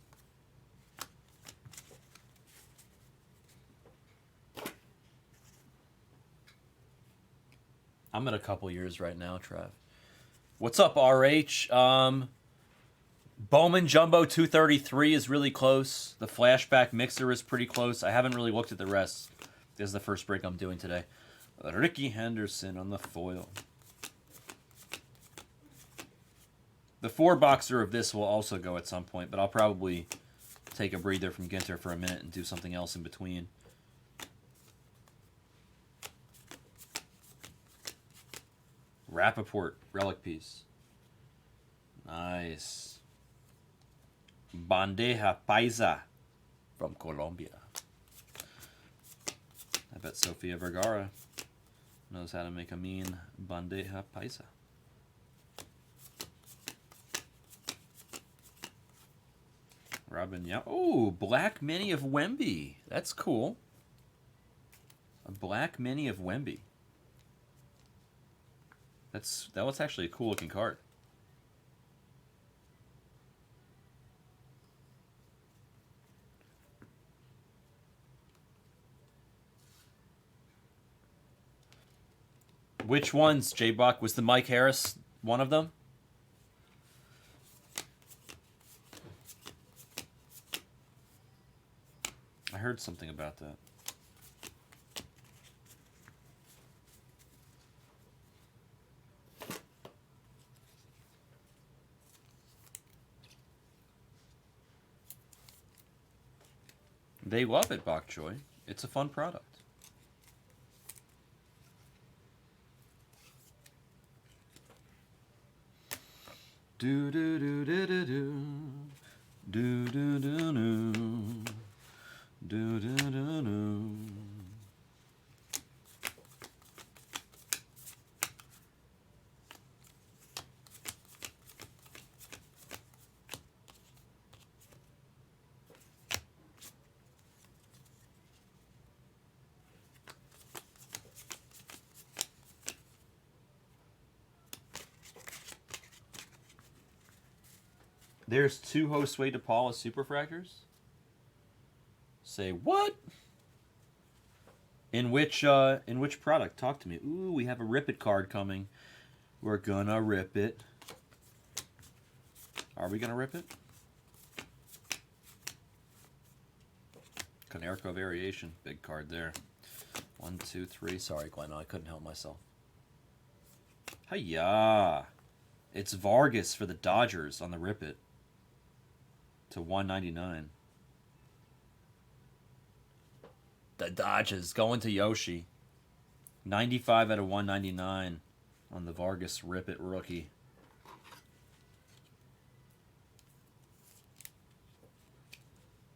[SPEAKER 1] I'm at a couple years right now, Trev. What's up, RH? Bowman Jumbo 233 is really close. The Flashback Mixer is pretty close. I haven't really looked at the rest. This is the first break I'm doing today. Ricky Henderson on the foil. The 4-boxer of this will also go at some point, but I'll probably take a breather from Ginter for a minute and do something else in between. Rappaport, relic piece. Nice. Bandeja Paisa from Colombia. I bet Sofia Vergara knows how to make a mean bandeja paisa. Robin, yeah. Oh, black mini of Wemby. That's cool. A black mini of Wemby. That was actually a cool looking card. Which ones, J-Buck? Was the Mike Harris one of them? I heard something about that. They love it, Bok Choy. It's a fun product. Do do do do do do do do do do do do do. There's 2 Josue de Paula Superfractors? Say what? 2 Josue de Paula Superfractors? There's 2 Josue de Paula Superfractors? Say what? 2 Josue de Paula Superfractors? There's 2 Josue de Paula Superfractors? Say what? 2 Josue de Paula Superfractors? Say what? In which product? Talk to me. Ooh, we have a Rip It card coming. We're gonna rip it. Are we gonna rip it? Canerco Variation. Big card there. 1, 2, 3. Sorry, Glenn. I couldn't help myself. Hiya! It's Vargas for the Dodgers on the Rip It. To 199. The Dodgers going to Yoshi. 95 out of 199 on the Vargas Rip It rookie.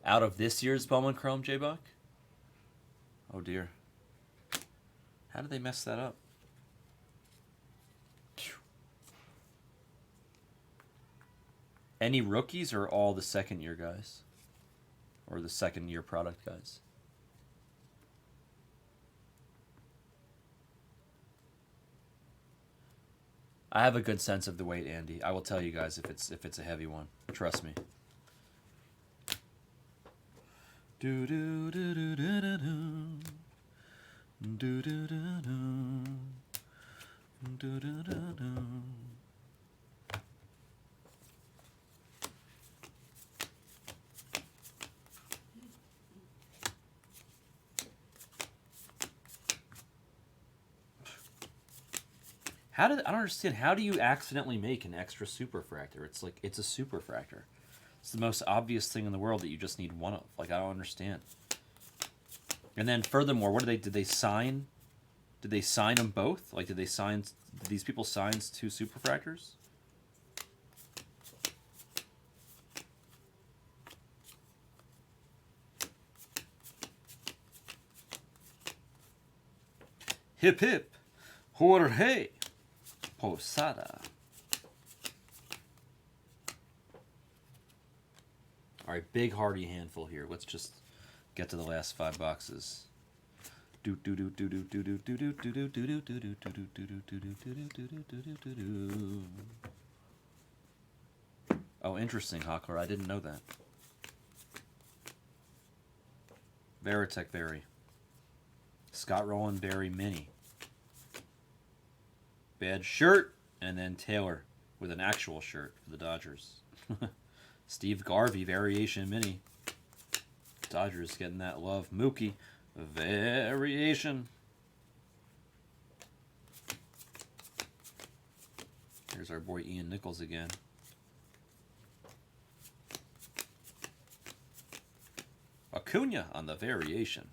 [SPEAKER 1] Out of this year's Bowman Chrome, J-Buck? Oh dear. How did they mess that up? Any rookies or all the second year guys? Or the second year product guys? I have a good sense of the weight, Andy. I will tell you guys if it's a heavy one. Trust me. Do do do do do do do do do do do do do. I don't understand. How do you accidentally make an extra superfractor? It's like it's a superfractor. It's the most obvious thing in the world that you just need one of. Like, I don't understand. And then furthermore, what did they sign? Did they sign them both? Like, did these people sign 2 superfractors? Hip hip, Jorge Posada. All right, big hearty handful here. Let's just get to the last 5 boxes. Oh, interesting, Hawkler. I didn't know that. Veritech Berry. Scott Rowland Berry Mini. Bad shirt, and then Taylor with an actual shirt for the Dodgers. Steve Garvey Variation Mini. Dodgers getting that love. Mookie Variation. Here's our boy Ian Nichols again. Acuna on the Variation.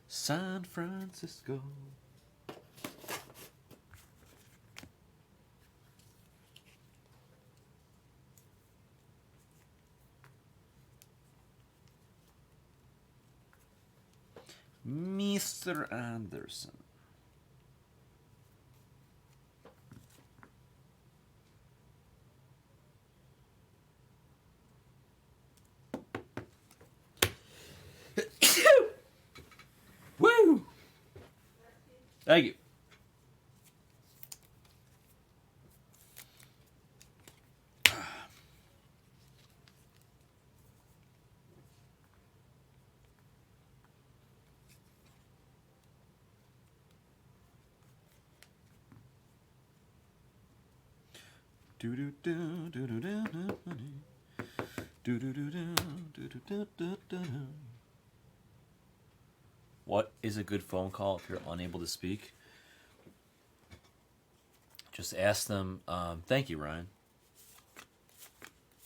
[SPEAKER 1] San Francisco. Mr. Anderson. Woo! Thank you. Do do do do do do do do do do do do. What is a good phone call if you're unable to speak? Just ask them, thank you, Ryan.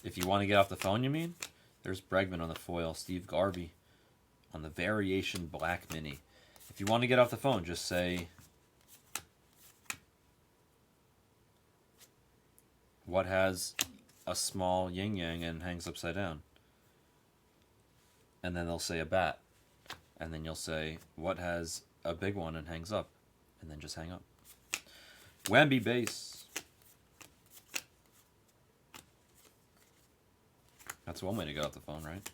[SPEAKER 1] If you want to get off the phone, you mean? There's Bregman on the foil, Steve Garvey on the Variation Black Mini. If you want to get off the phone, just say, what has a small yin-yang and hangs upside down? And then they'll say a bat. And then you'll say, what has a big one and hangs up? And then just hang up. Wemby base. That's one way to get off the phone, right?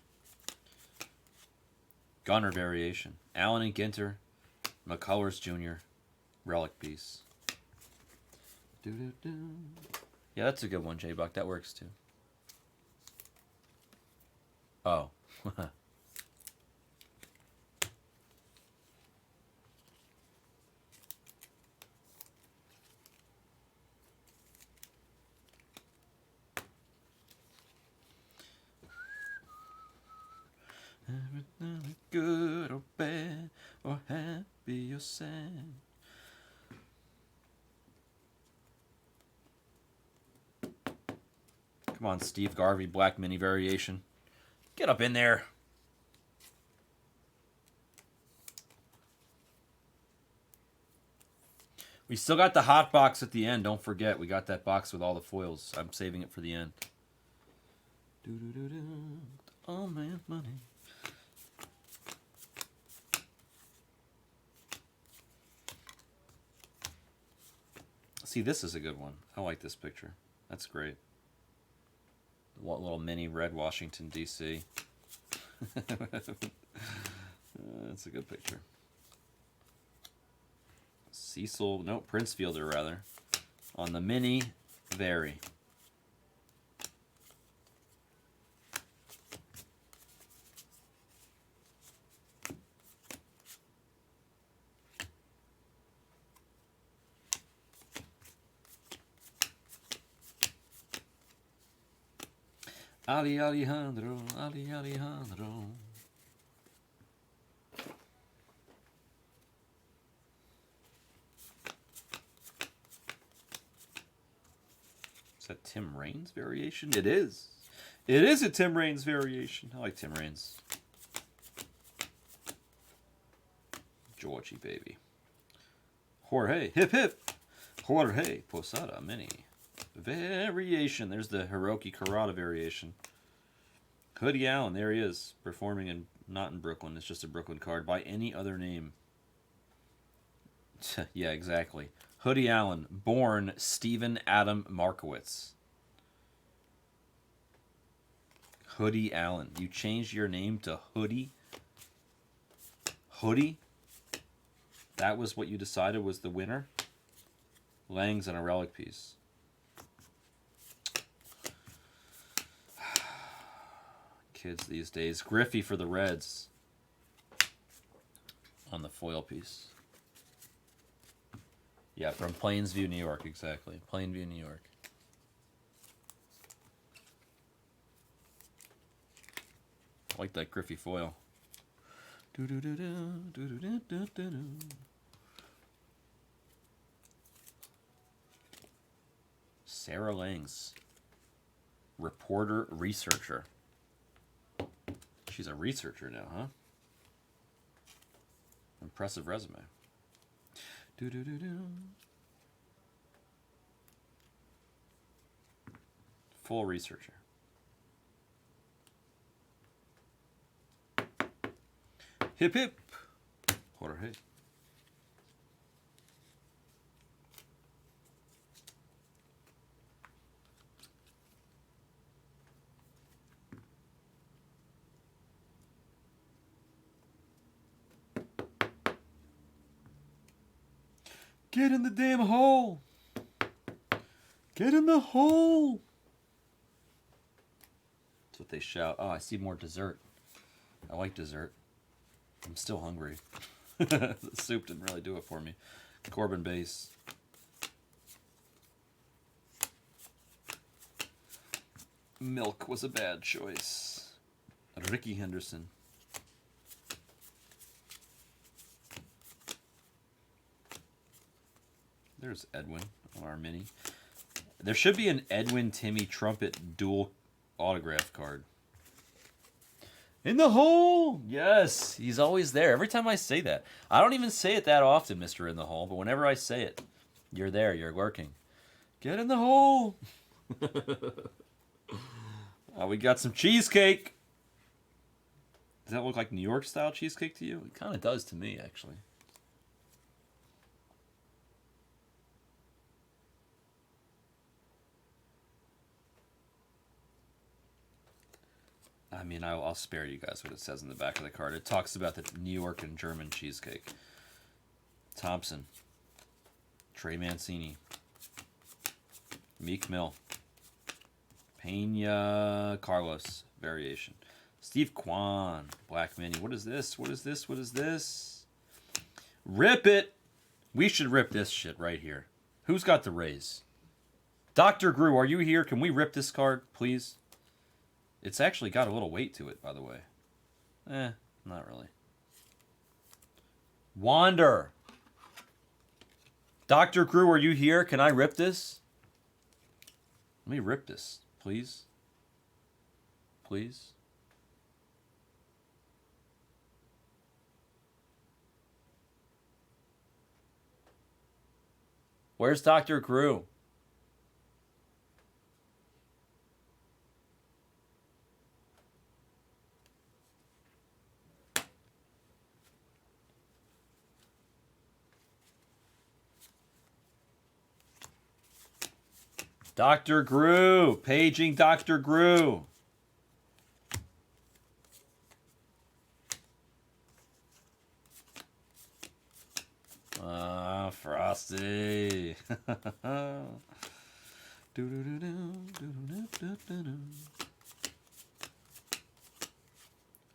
[SPEAKER 1] Gunner Variation. Allen and Ginter. McCullers Jr. Relic piece. Doo-doo-doo. Yeah, that's a good one, J-Buck. That works too. Oh. Everything good or bad, or happy or sad. Come on, Steve Garvey, Black Mini Variation. Get up in there. We still got the hot box at the end. Don't forget, we got that box with all the foils. I'm saving it for the end. Oh man, money. See, this is a good one. I like this picture. That's great. Little mini red Washington, D.C. That's a good picture. Cecil, no, Prince Fielder, rather. On the mini, Very. Ali Alejandro, Ali Alejandro. Is that Tim Raines variation? It is. It is a Tim Raines variation. I like Tim Raines. Georgie, baby. Jorge, hip hip. Jorge Posada, mini. Variation. There's the Hiroki Karada variation. Hoodie Allen, there he is, performing in not in Brooklyn. It's just a Brooklyn card by any other name. Yeah, exactly. Hoodie Allen, born Stephen Adam Markowitz. Hoodie Allen. You changed your name to Hoodie? Hoodie? That was what you decided was the winner? Lang's and a relic piece. Kids these days. Griffey for the Reds on the foil piece. Yeah, from Plainsview, New York, exactly. Plainview, New York. I like that Griffey foil. Sarah Langs, reporter, researcher. She's a researcher now, huh? Impressive resume. Full researcher. Hip hip. Jorge. Get in the damn hole! Get in the hole! That's what they shout. Oh, I see more dessert. I like dessert. I'm still hungry. The soup didn't really do it for me. Corbin base. Milk was a bad choice. Ricky Henderson. There's Edwin on our mini. There should be an Edwin Timmy Trumpet dual autograph card. In the hole! Yes, he's always there. Every time I say that. I don't even say it that often, Mr. In the Hole, but whenever I say it, you're there, you're working. Get in the hole! We got some cheesecake. Does that look like New York style cheesecake to you? It kind of does to me, actually. I mean, I'll spare you guys what it says in the back of the card. It talks about the New York and German cheesecake. Thompson. Trey Mancini. Meek Mill. Pena Carlos variation. Steve Kwan, Black Mini. What is this? What is this? What is this? Rip it! We should rip this shit right here. Who's got the raise? Dr. Gru, are you here? Can we rip this card, please? It's actually got a little weight to it, by the way. Not really. Wander! Dr. Gru, are you here? Can I rip this? Let me rip this, please. Please. Where's Dr. Gru? Dr. Gru! Paging Dr. Gru! Frosty!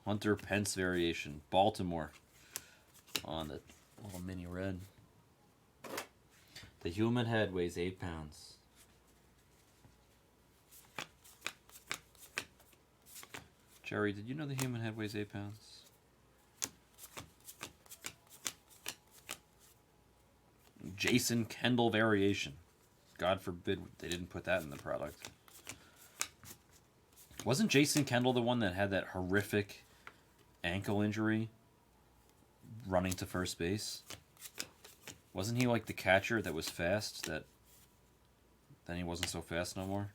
[SPEAKER 1] Hunter Pence variation. Baltimore. On the little mini red. The human head weighs 8 pounds. Jerry, did you know the human head weighs 8 pounds? Jason Kendall variation. God forbid they didn't put that in the product. Wasn't Jason Kendall the one that had that horrific ankle injury running to first base? Wasn't he like the catcher that was fast, that then he wasn't so fast no more?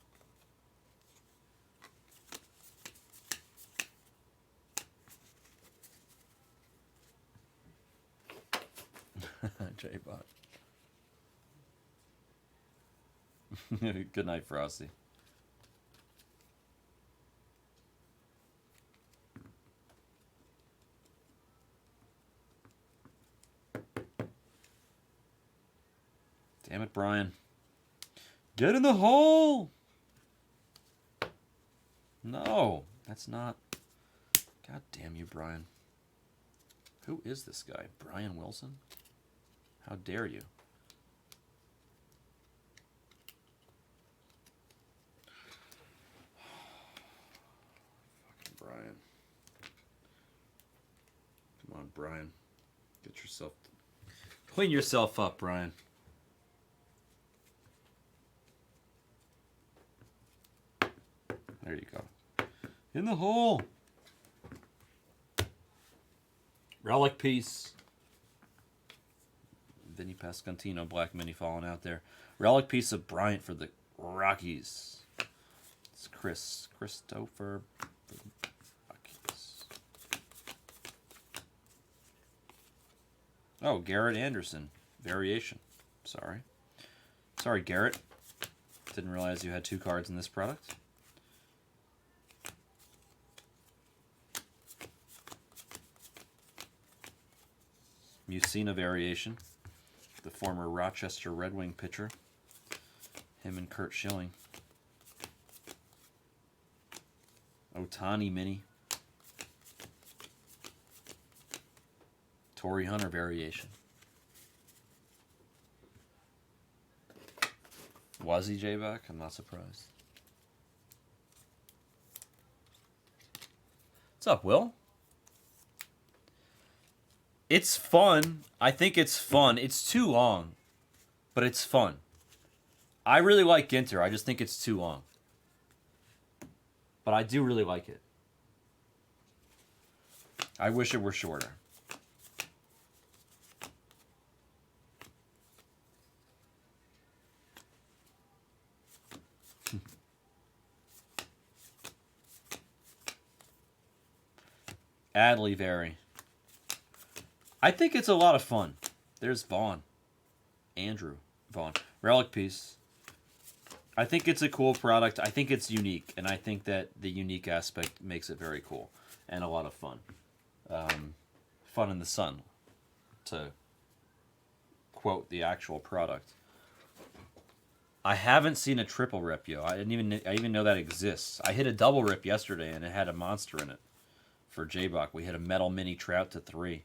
[SPEAKER 1] J-Bot. Good night, Frosty. Damn it, Brian. Get in the hole! No, that's not... God damn you, Brian. Who is this guy? Brian Wilson? How dare you? Fucking Brian. Come on, Brian. Get yourself... Clean yourself up, Brian. There you go. In the hole! Relic piece. Vinny Pascantino, Black Mini falling out there. Relic piece of Bryant for the Rockies. It's Christopher Rockies. Oh, Garrett Anderson. Variation. Sorry. Sorry, Garrett. Didn't realize you had 2 cards in this product. Musina variation. The former Rochester Red Wing pitcher. Him and Kurt Schilling. Otani mini. Torrey Hunter variation. Was he J-Back? I'm not surprised. What's up, Will? It's fun. I think it's fun. It's too long, but it's fun. I really like Ginter. I just think it's too long. But I do really like it. I wish it were shorter. Adley Vary. I think it's a lot of fun. There's Vaughn. Andrew Vaughn. Relic piece. I think it's a cool product. I think it's unique. And I think that the unique aspect makes it very cool. And a lot of fun. Fun in the sun. To quote the actual product. I haven't seen a triple rip, yo. I didn't even know that exists. I hit a double rip yesterday and it had a monster in it. for J-Buck. We hit a metal mini trout to 3.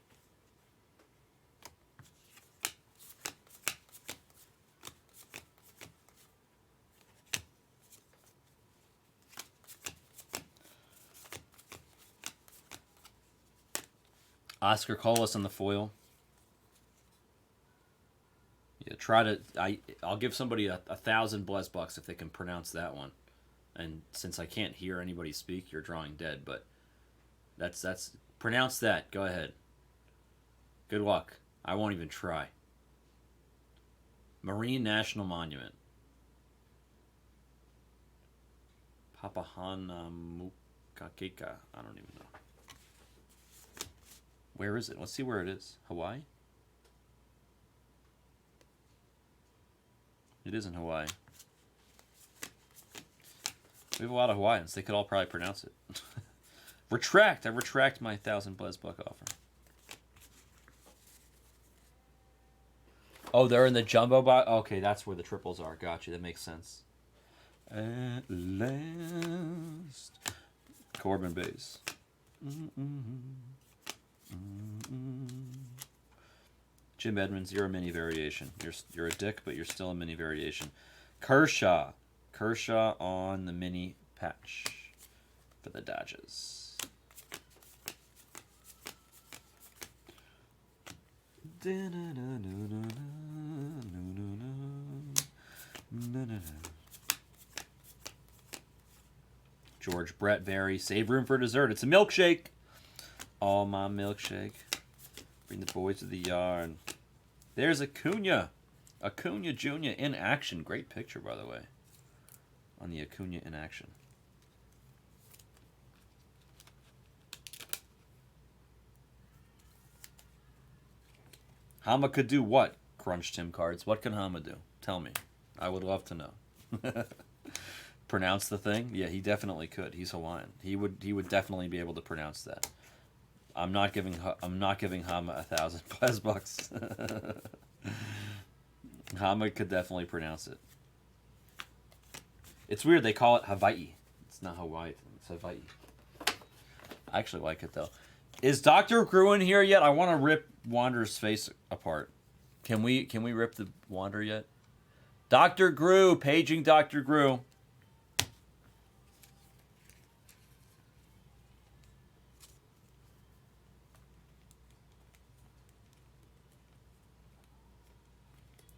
[SPEAKER 1] Oscar Colas on the foil. Yeah, try to. I'll give somebody a 1,000 bucks if they can pronounce that one. And since I can't hear anybody speak, you're drawing dead. But that's pronounce that. Go ahead. Good luck. I won't even try. Marine National Monument. Papahanamukakeka. I don't even know. Where is it? Let's see where it is. Hawaii? It is in Hawaii. We have a lot of Hawaiians. They could all probably pronounce it. Retract. I retract my 1,000 buck offer. Oh, they're in the jumbo box? Okay, that's where the triples are. Gotcha. That makes sense. At last. Corbin base. Jim Edmonds, you're a mini variation. You're a dick, but you're still a mini variation. Kershaw on the mini patch for the Dodgers. George Brett Very, save room for dessert. It's a milkshake. All my milkshake. Bring the boys to the yard. There's Acuna. Acuna Jr. in action. Great picture, by the way. On the Acuna in action. Hama could do what? Crunch Tim cards. What can Hama do? Tell me. I would love to know. Pronounce the thing? Yeah, he definitely could. He's Hawaiian. He would definitely be able to pronounce that. I'm not giving Hama 1,000 bucks. Hama could definitely pronounce it. It's weird they call it Hawaii. It's not Hawaii. It's Hawaii. I actually like it though. Is Dr. Gruen here yet? I want to rip Wander's face apart. Can we rip the Wander yet? Dr. Grew, paging Dr. Grew.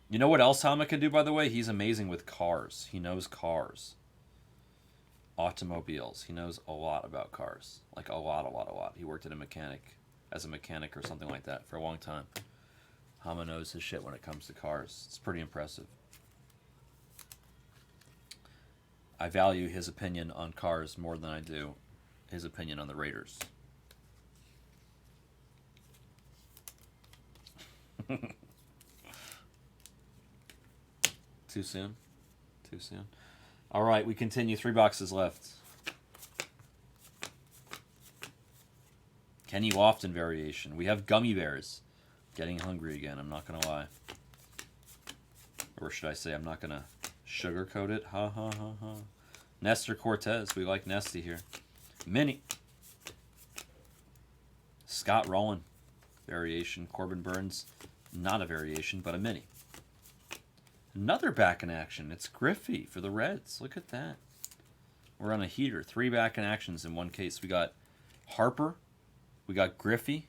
[SPEAKER 1] You know what else Hama can do, by the way? He's amazing with cars. He knows cars. Automobiles. He knows a lot about cars. Like a lot. He worked at as a mechanic or something like that for a long time. Hama knows his shit when it comes to cars. It's pretty impressive. I value his opinion on cars more than I do his opinion on the Raiders. Too soon? Too soon. All right, we continue. 3 boxes left. Kenny Lofton variation. We have gummy bears. Getting hungry again, I'm not going to lie. Or should I say, I'm not going to sugarcoat it. Ha, ha, ha, ha. Nestor Cortez. We like Nesty here. Mini. Scott Rowland. Variation. Corbin Burns. Not a variation, but a mini. Another back in action. It's Griffey for the Reds. Look at that. We're on a heater. 3 back in actions in one case. We got Harper. We got Griffey.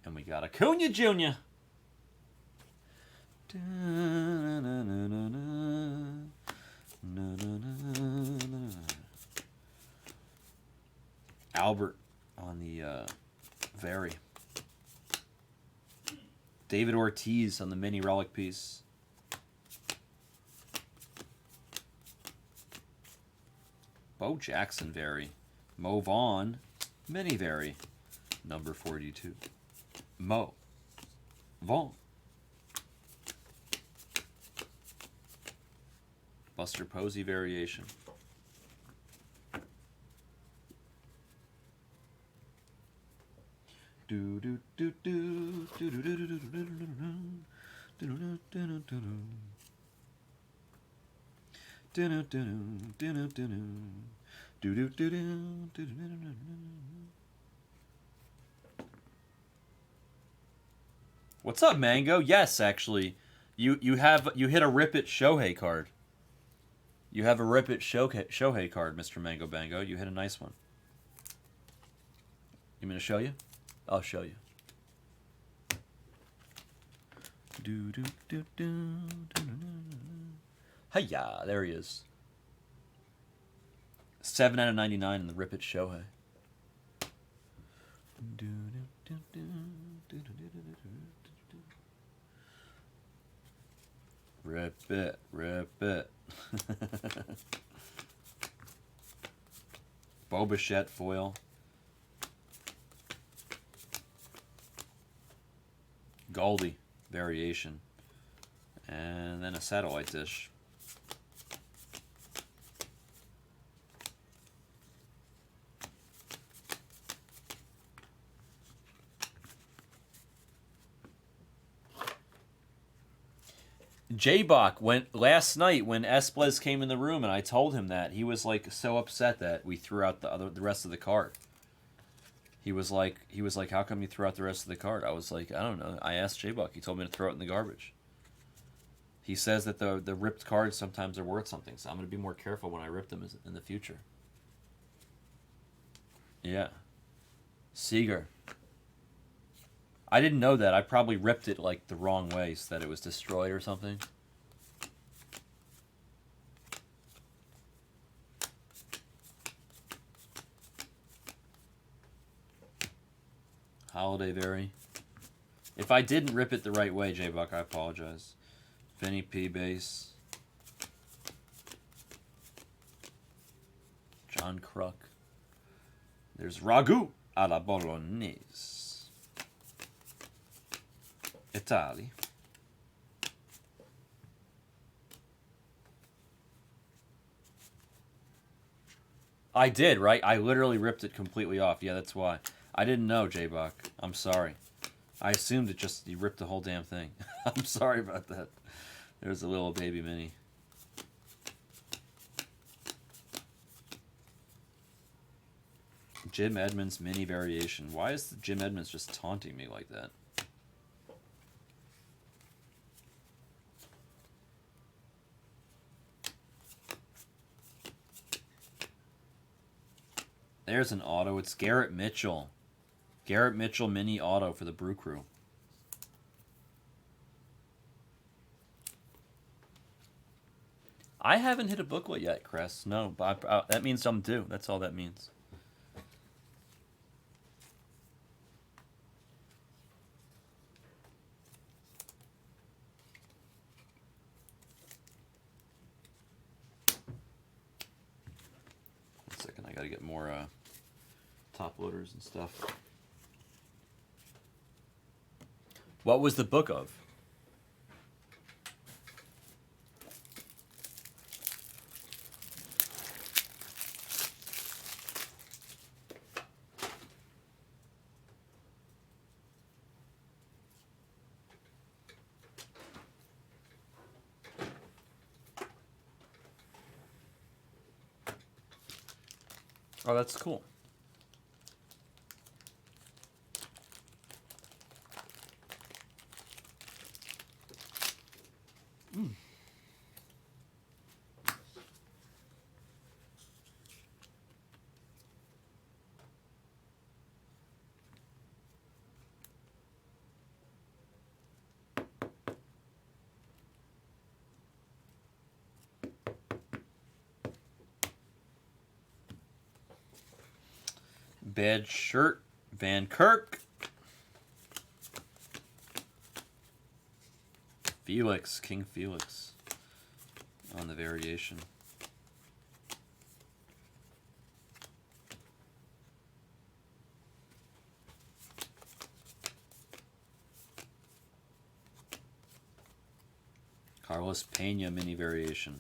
[SPEAKER 1] And we got Acuna Jr. Albert on the Very. David Ortiz on the mini relic piece. Bo Jackson Very. Mo Vaughn mini Very. Number 42. Mo Vaughn. Buster Posey variation. Do do do do do do do do do do do do do do do. What's up, Mango? Yes, actually, you hit a Rip It Shohei card. You have a Rip It Shohei card, Mr. Mango Bango. You hit a nice one. You mean to show you? I'll show you. Do do do do do do. Hiya! There he is. 7 out of 99 in the Rip It Shohei. Rip it, rip it. Boba foil. Goldie variation. And then a satellite dish. J-Bach went last night when Esplez came in the room, and I told him that. He was like so upset that we threw out the rest of the card. He was like, how come you threw out the rest of the card? I was like, I don't know. I asked J-Bach. He told me to throw it in the garbage. He says that the ripped cards sometimes are worth something, so I'm going to be more careful when I rip them in the future. Yeah. Seeger. I didn't know that. I probably ripped it like the wrong way so that it was destroyed or something. Holiday Berry. If I didn't rip it the right way, J-Buck, I apologize. Vinny P. Base. John Kruk. There's Ragu alla Bolognese. Italy. I did, right? I literally ripped it completely off. Yeah, that's why. I didn't know, J-Buck. I'm sorry. I assumed it just, you ripped the whole damn thing. I'm sorry about that. There's a little baby mini. Jim Edmonds mini variation. Why is Jim Edmonds just taunting me like that? There's an auto. It's Garrett Mitchell. Garrett Mitchell mini auto for the Brew Crew. I haven't hit a booklet yet, Chris. No, but that means I'm due. That's all that means. One second, I gotta get more top loaders and stuff. What was the book of? Oh, that's cool. Bad shirt, Van Kirk. Felix, King Felix on the variation. Carlos Pena mini variation.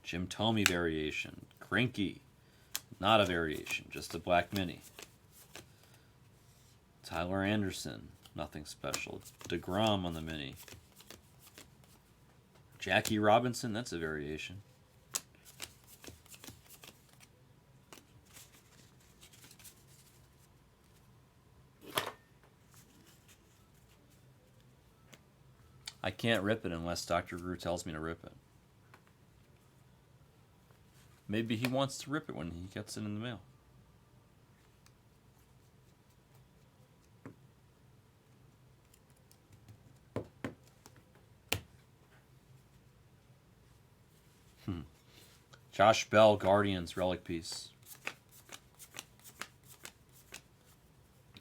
[SPEAKER 1] Jim Thome variation. Grinky. Not a variation, just a black mini. Tyler Anderson, nothing special. DeGrom on the mini. Jackie Robinson, that's a variation. I can't rip it unless Dr. Gru tells me to rip it. Maybe he wants to rip it when he gets it in the mail. Josh Bell, Guardians, relic piece.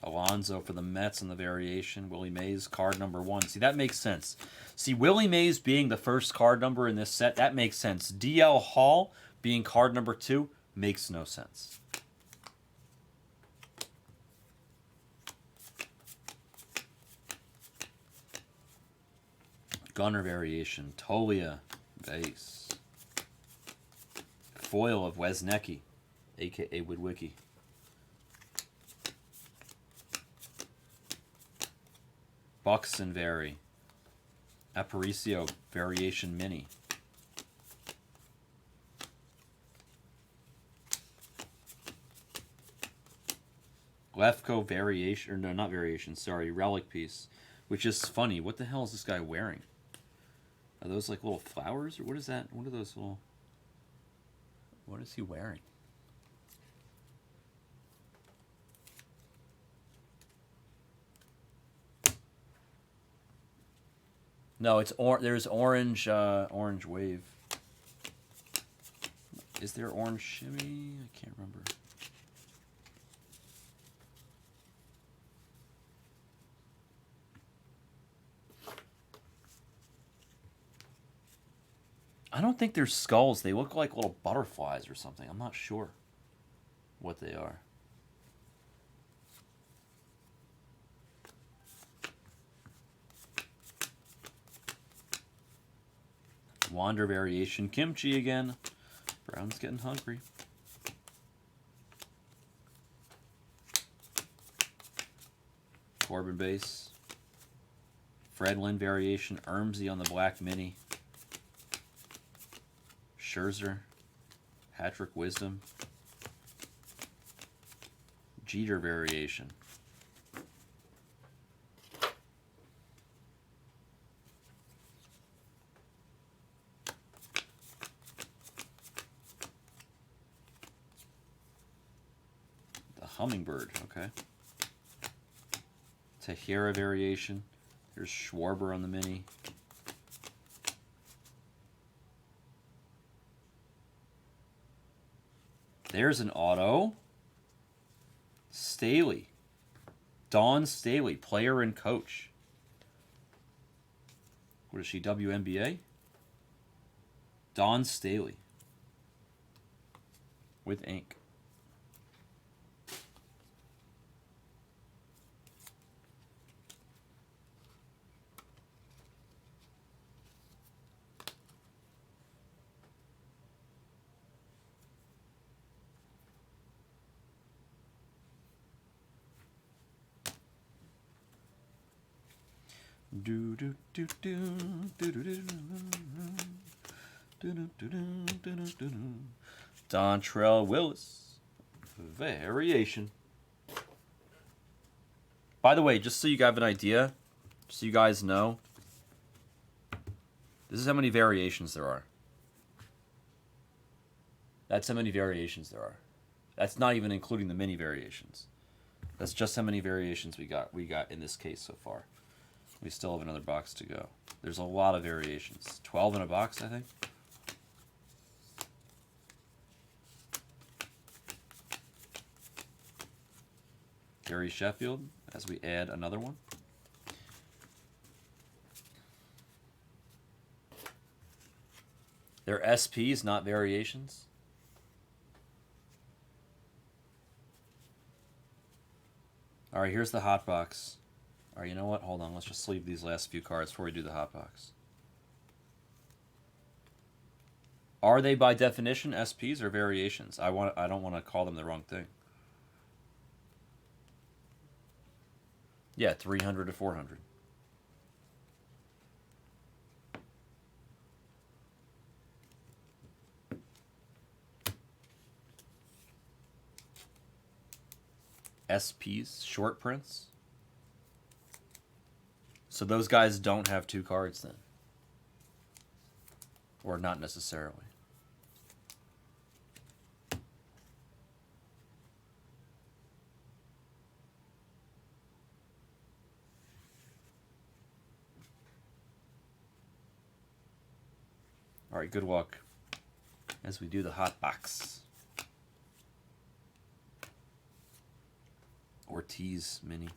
[SPEAKER 1] Alonzo for the Mets on the variation. Willie Mays, card number 1. See, that makes sense. See, Willie Mays being the first card number in this set, that makes sense. DL Hall being card number 2 makes no sense. Gunner variation. Tolia, base. Foil of Wesnecki, a.k.a. Woodwicky. Buxton Vary. Aparicio variation mini. Lefko variation, or no, not variation, sorry, relic piece. Which is funny. What the hell is this guy wearing? Are those like little flowers? Or what is that? What are those little... What is he wearing? No, it's there's orange orange wave. Is there orange shimmy? I can't remember. I don't think they're skulls. They look like little butterflies or something. I'm not sure what they are. Wander variation. Kimchi again. Brown's getting hungry. Corbin base. Fredlin variation. Ermsey on the black mini. Scherzer, Patrick Wisdom, Jeter variation. The Hummingbird, okay. Tejera variation. There's Schwarber on the mini. There's an auto. Staley. Dawn Staley, player and coach. What is she, WNBA? Dawn Staley. With ink. Do do do do do do do do do do. Dontrell Willis variation. By the way, just so you have an idea, so you guys know, this is how many variations there are. That's how many variations there are. That's not even including the mini variations. That's just how many variations we got in this case so far. We still have another box to go. There's a lot of variations. 12 in a box, I think. Gary Sheffield, as we add another one. They're SPs, not variations. All right, here's the hot box. All right, you know what? Hold on. Let's just sleeve these last few cards before we do the hot box. Are they by definition SPs or variations? I don't want to call them the wrong thing. Yeah, 300 to 400. SPs, short prints. So those guys don't have 2 cards then. Or not necessarily. Alright, good luck as we do the hot box. Ortiz mini.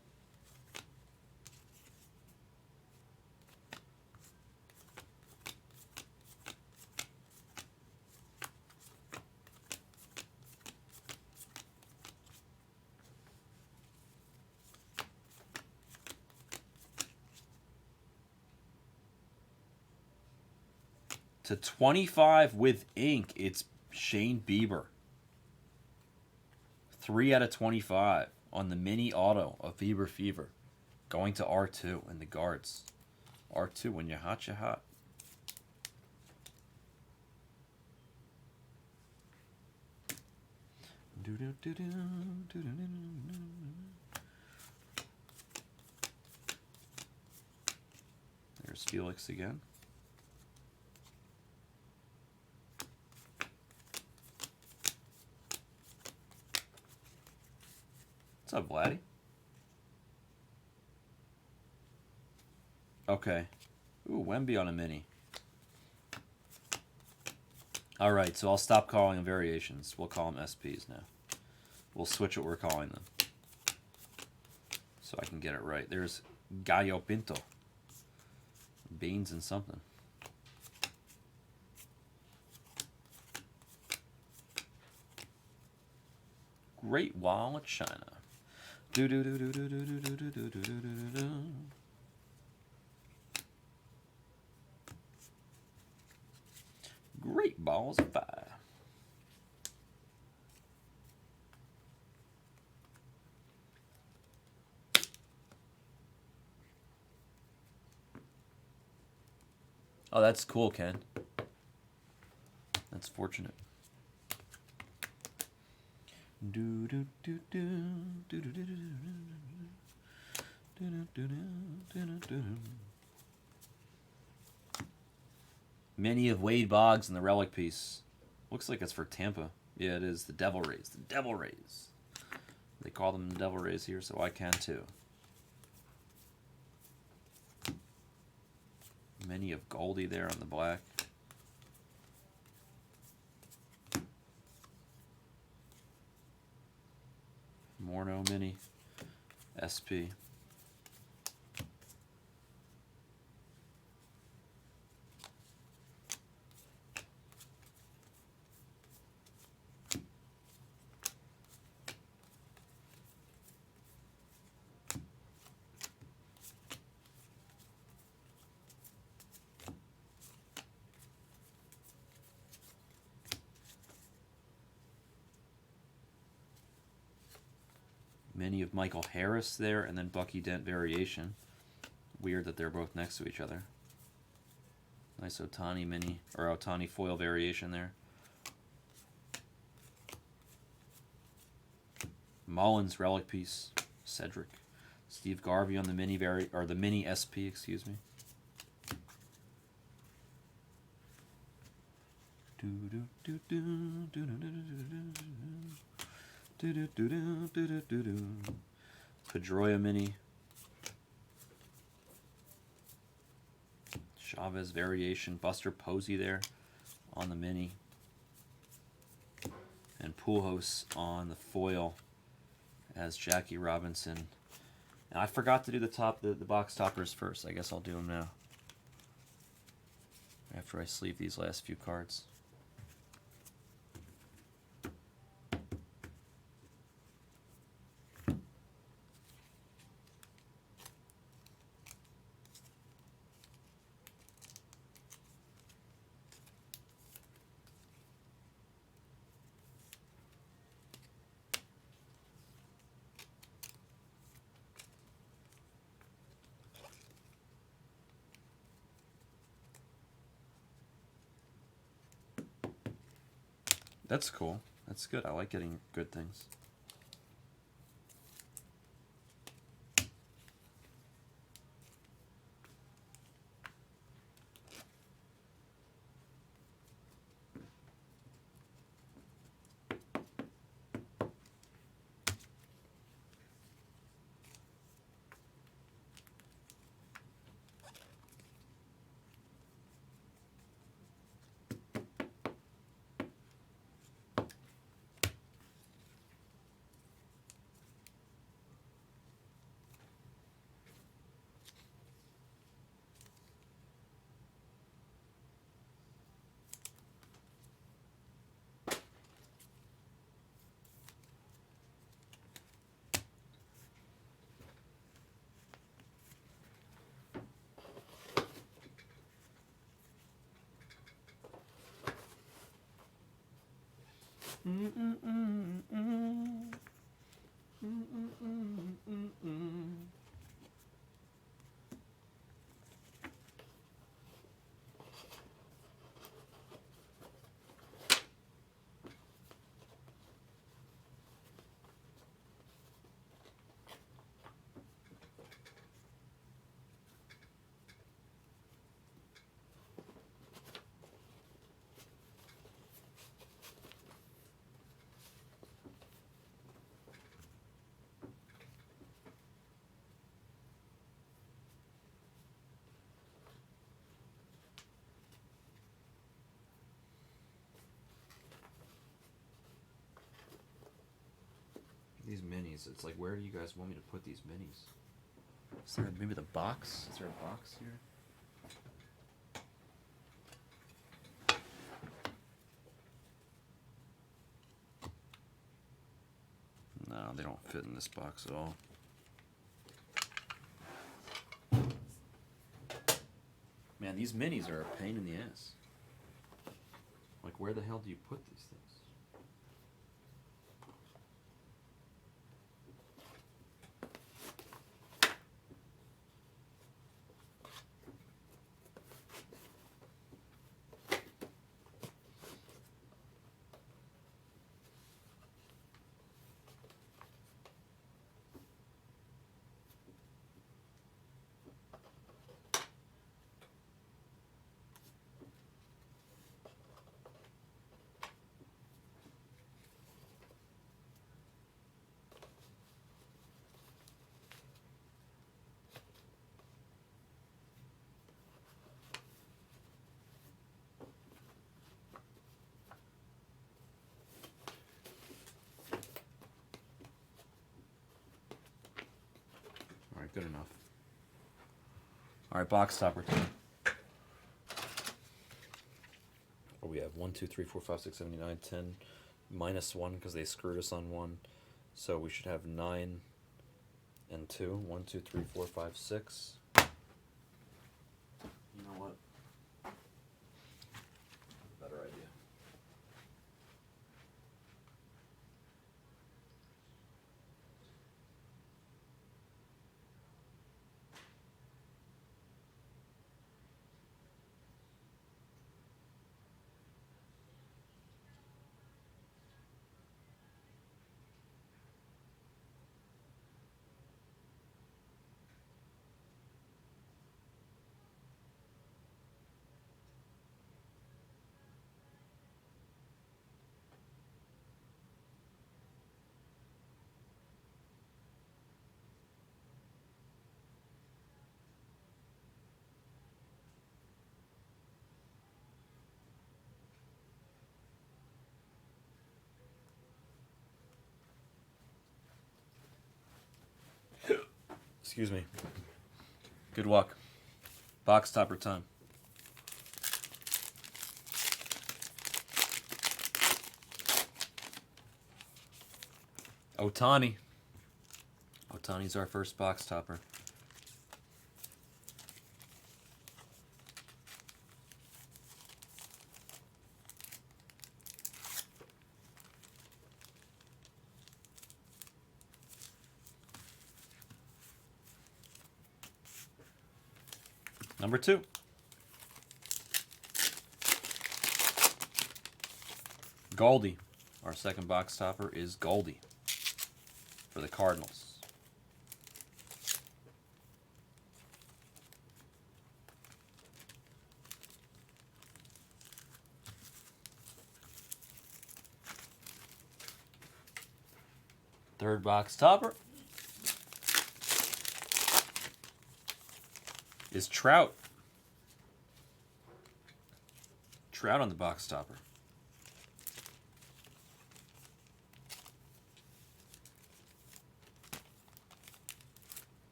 [SPEAKER 1] To 25 with ink, it's Shane Bieber. 3 out of 25 on the mini auto of Bieber Fever. Going to R2 in the guards. R2, when you're hot, you're hot. There's Felix again. What's up, Vladdy? Okay. Ooh, Wemby on a mini. Alright, so I'll stop calling them variations. We'll call them SPs now. We'll switch what we're calling them. So I can get it right. There's Gallo Pinto. Beans and something. Great Wall of China. Great balls of fire. Oh, that's cool, Ken. That's fortunate. Many of Wade Boggs in the relic piece. Looks like it's for Tampa. Yeah, it is. The Devil Rays. The Devil Rays. They call them the Devil Rays here, so I can too. Many of Goldie there on the black. Morneau mini. SP. Many of Michael Harris there, and then Bucky Dent variation. Weird that they're both next to each other. Nice Otani mini, or Otani foil variation there. Mullins relic piece, Cedric. Steve Garvey on the mini or the mini SP, excuse me. Pedroia mini. Chavez variation. Buster Posey there on the mini. And Pujols on the foil as Jackie Robinson. And I forgot to do the box toppers first. I guess I'll do them now. After I sleeve these last few cards. That's cool. That's good. I like getting good things. These minis, it's like, where do you guys want me to put these minis? Is there maybe the box? Is there a box here? No, they don't fit in this box at all. Man, these minis are a pain in the ass. Like, where the hell do you put these things? Alright, good enough. Alright, box topper time. What do we have? 1, 2, 3, 4, 5, 6, 7, 8, 9, 10. Minus 1 because they screwed us on 1. So we should have 9 and 2. 1, 2, 3, 4, 5, 6. You know what? Better idea. Excuse me. Good luck. Box topper time. Otani. Otani's our first box topper. Number 2. Goldie. Our second box topper is Goldie for the Cardinals. Third box topper is Trout. Trout on the box topper.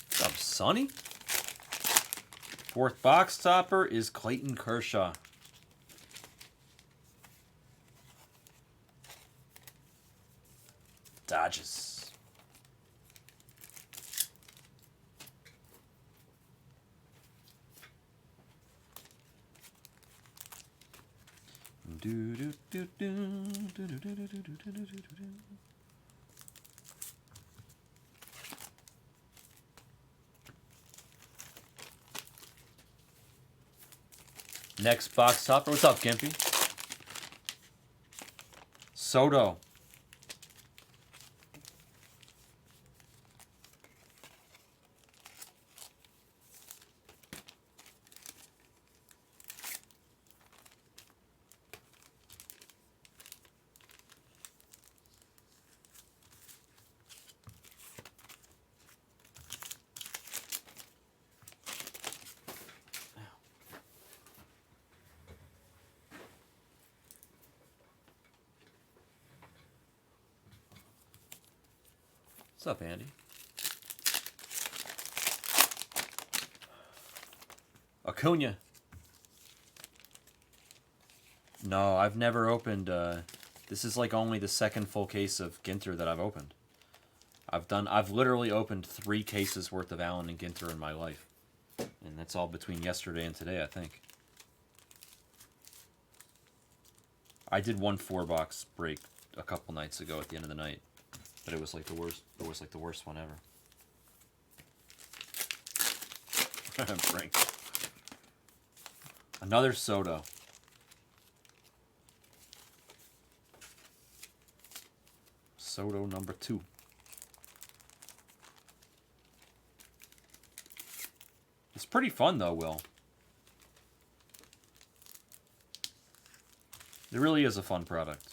[SPEAKER 1] What's up, Sonny? Fourth box topper is Clayton Kershaw. Dodgers. Next box topper. What's up, Gimpy? Soto. What's up, Andy? Acuna. No, I've never opened. This is like only the second full case of Ginter that I've opened. I've literally opened 3 cases worth of Allen and Ginter in my life, and that's all between yesterday and today, I think. I did one 4-box break a couple nights ago at the end of the night, but it was like the worst. It was like the worst one ever. Frank. Another Soto. Soto number 2. It's pretty fun though, Will. It really is a fun product.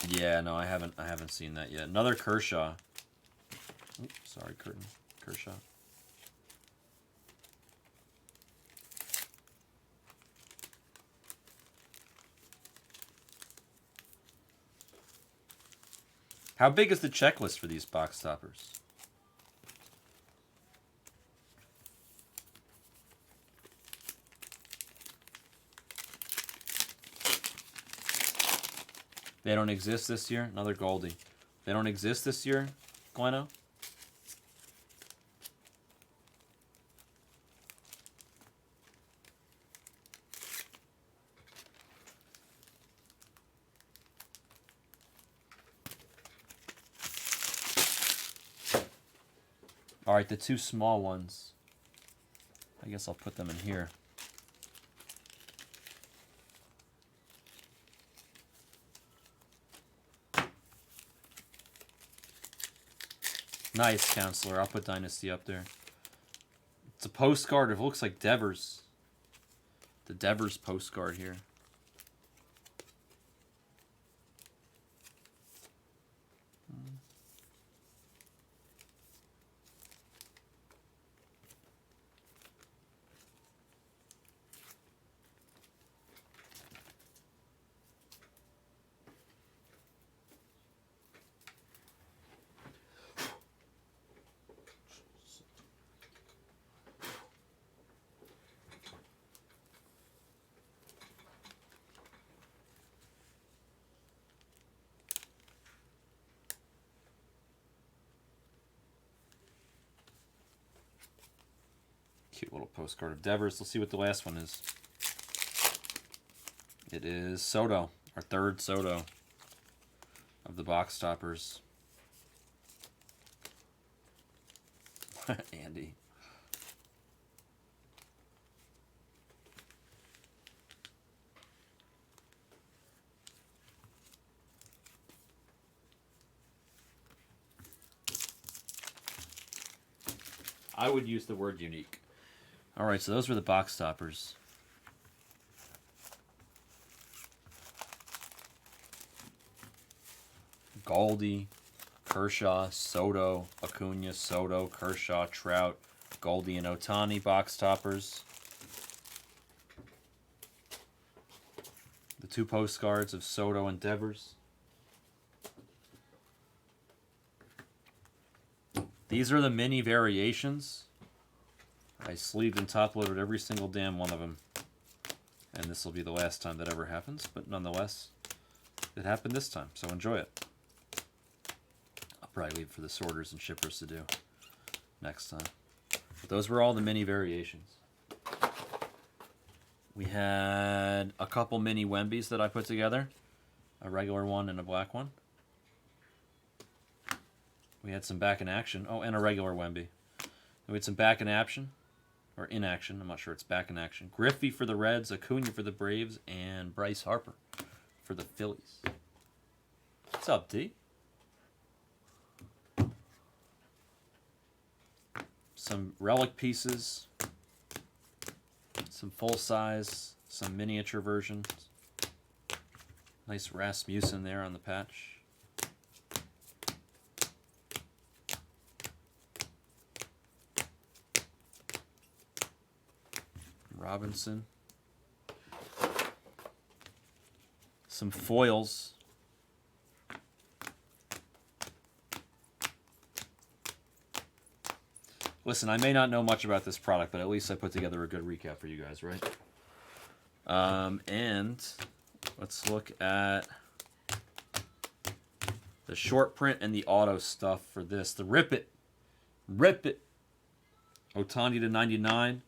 [SPEAKER 1] Yeah, no, I haven't seen that yet. Another Kershaw. Oops, sorry, Kershaw. How big is the checklist for these box toppers? They don't exist this year? Another Goldie. They don't exist this year, Gleno? Alright, the 2 small ones. I guess I'll put them in here. Nice, Counselor. I'll put Dynasty up there. It's a postcard. It looks like Devers. The Devers postcard here. Cute little postcard of Devers. Let's see what the last one is. It is Soto, our 3rd Soto of the box toppers. Andy. I would use the word unique. All right, so those were the box toppers. Goldie, Kershaw, Soto, Acuna, Soto, Kershaw, Trout, Goldie, and Ohtani box toppers. 2 postcards of Soto and Devers. These are the mini variations. I sleeved and top-loaded every single damn one of them. And this will be the last time that ever happens, but nonetheless, it happened this time, so enjoy it. I'll probably leave it for the sorters and shippers to do next time. But those were all the mini variations. We had a couple mini Wembies that I put together. A regular one and a black one. We had some back in action. Oh, and a regular Wemby. We had some back in action. Or in action. I'm not sure it's back in action. Griffey for the Reds, Acuna for the Braves, and Bryce Harper for the Phillies. What's up, D? Some relic pieces. Some full size. Some miniature versions. Nice Rasmussen there on the patch. Robinson. Some foils. Listen, I may not know much about this product, but at least I put together a good recap for you guys, right? And let's look at the short print and the auto stuff for this. The Rip It. Ohtani to 99.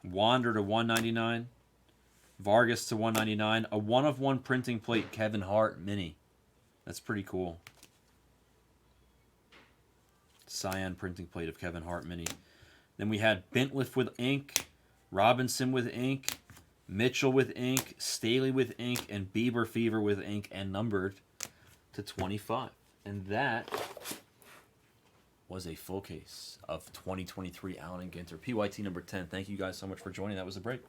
[SPEAKER 1] Wander to 199. Vargas to 199. A 1-of-1 printing plate Kevin Hart mini. That's pretty cool. Cyan printing plate of Kevin Hart mini. Then we had Bentliff with ink, Robinson with ink, Mitchell with ink, Staley with ink, and Bieber Fever with ink, and numbered to 25. And that was a full case of 2023 Allen and Ginter. PYT number 10. Thank you guys so much for joining. That was a break.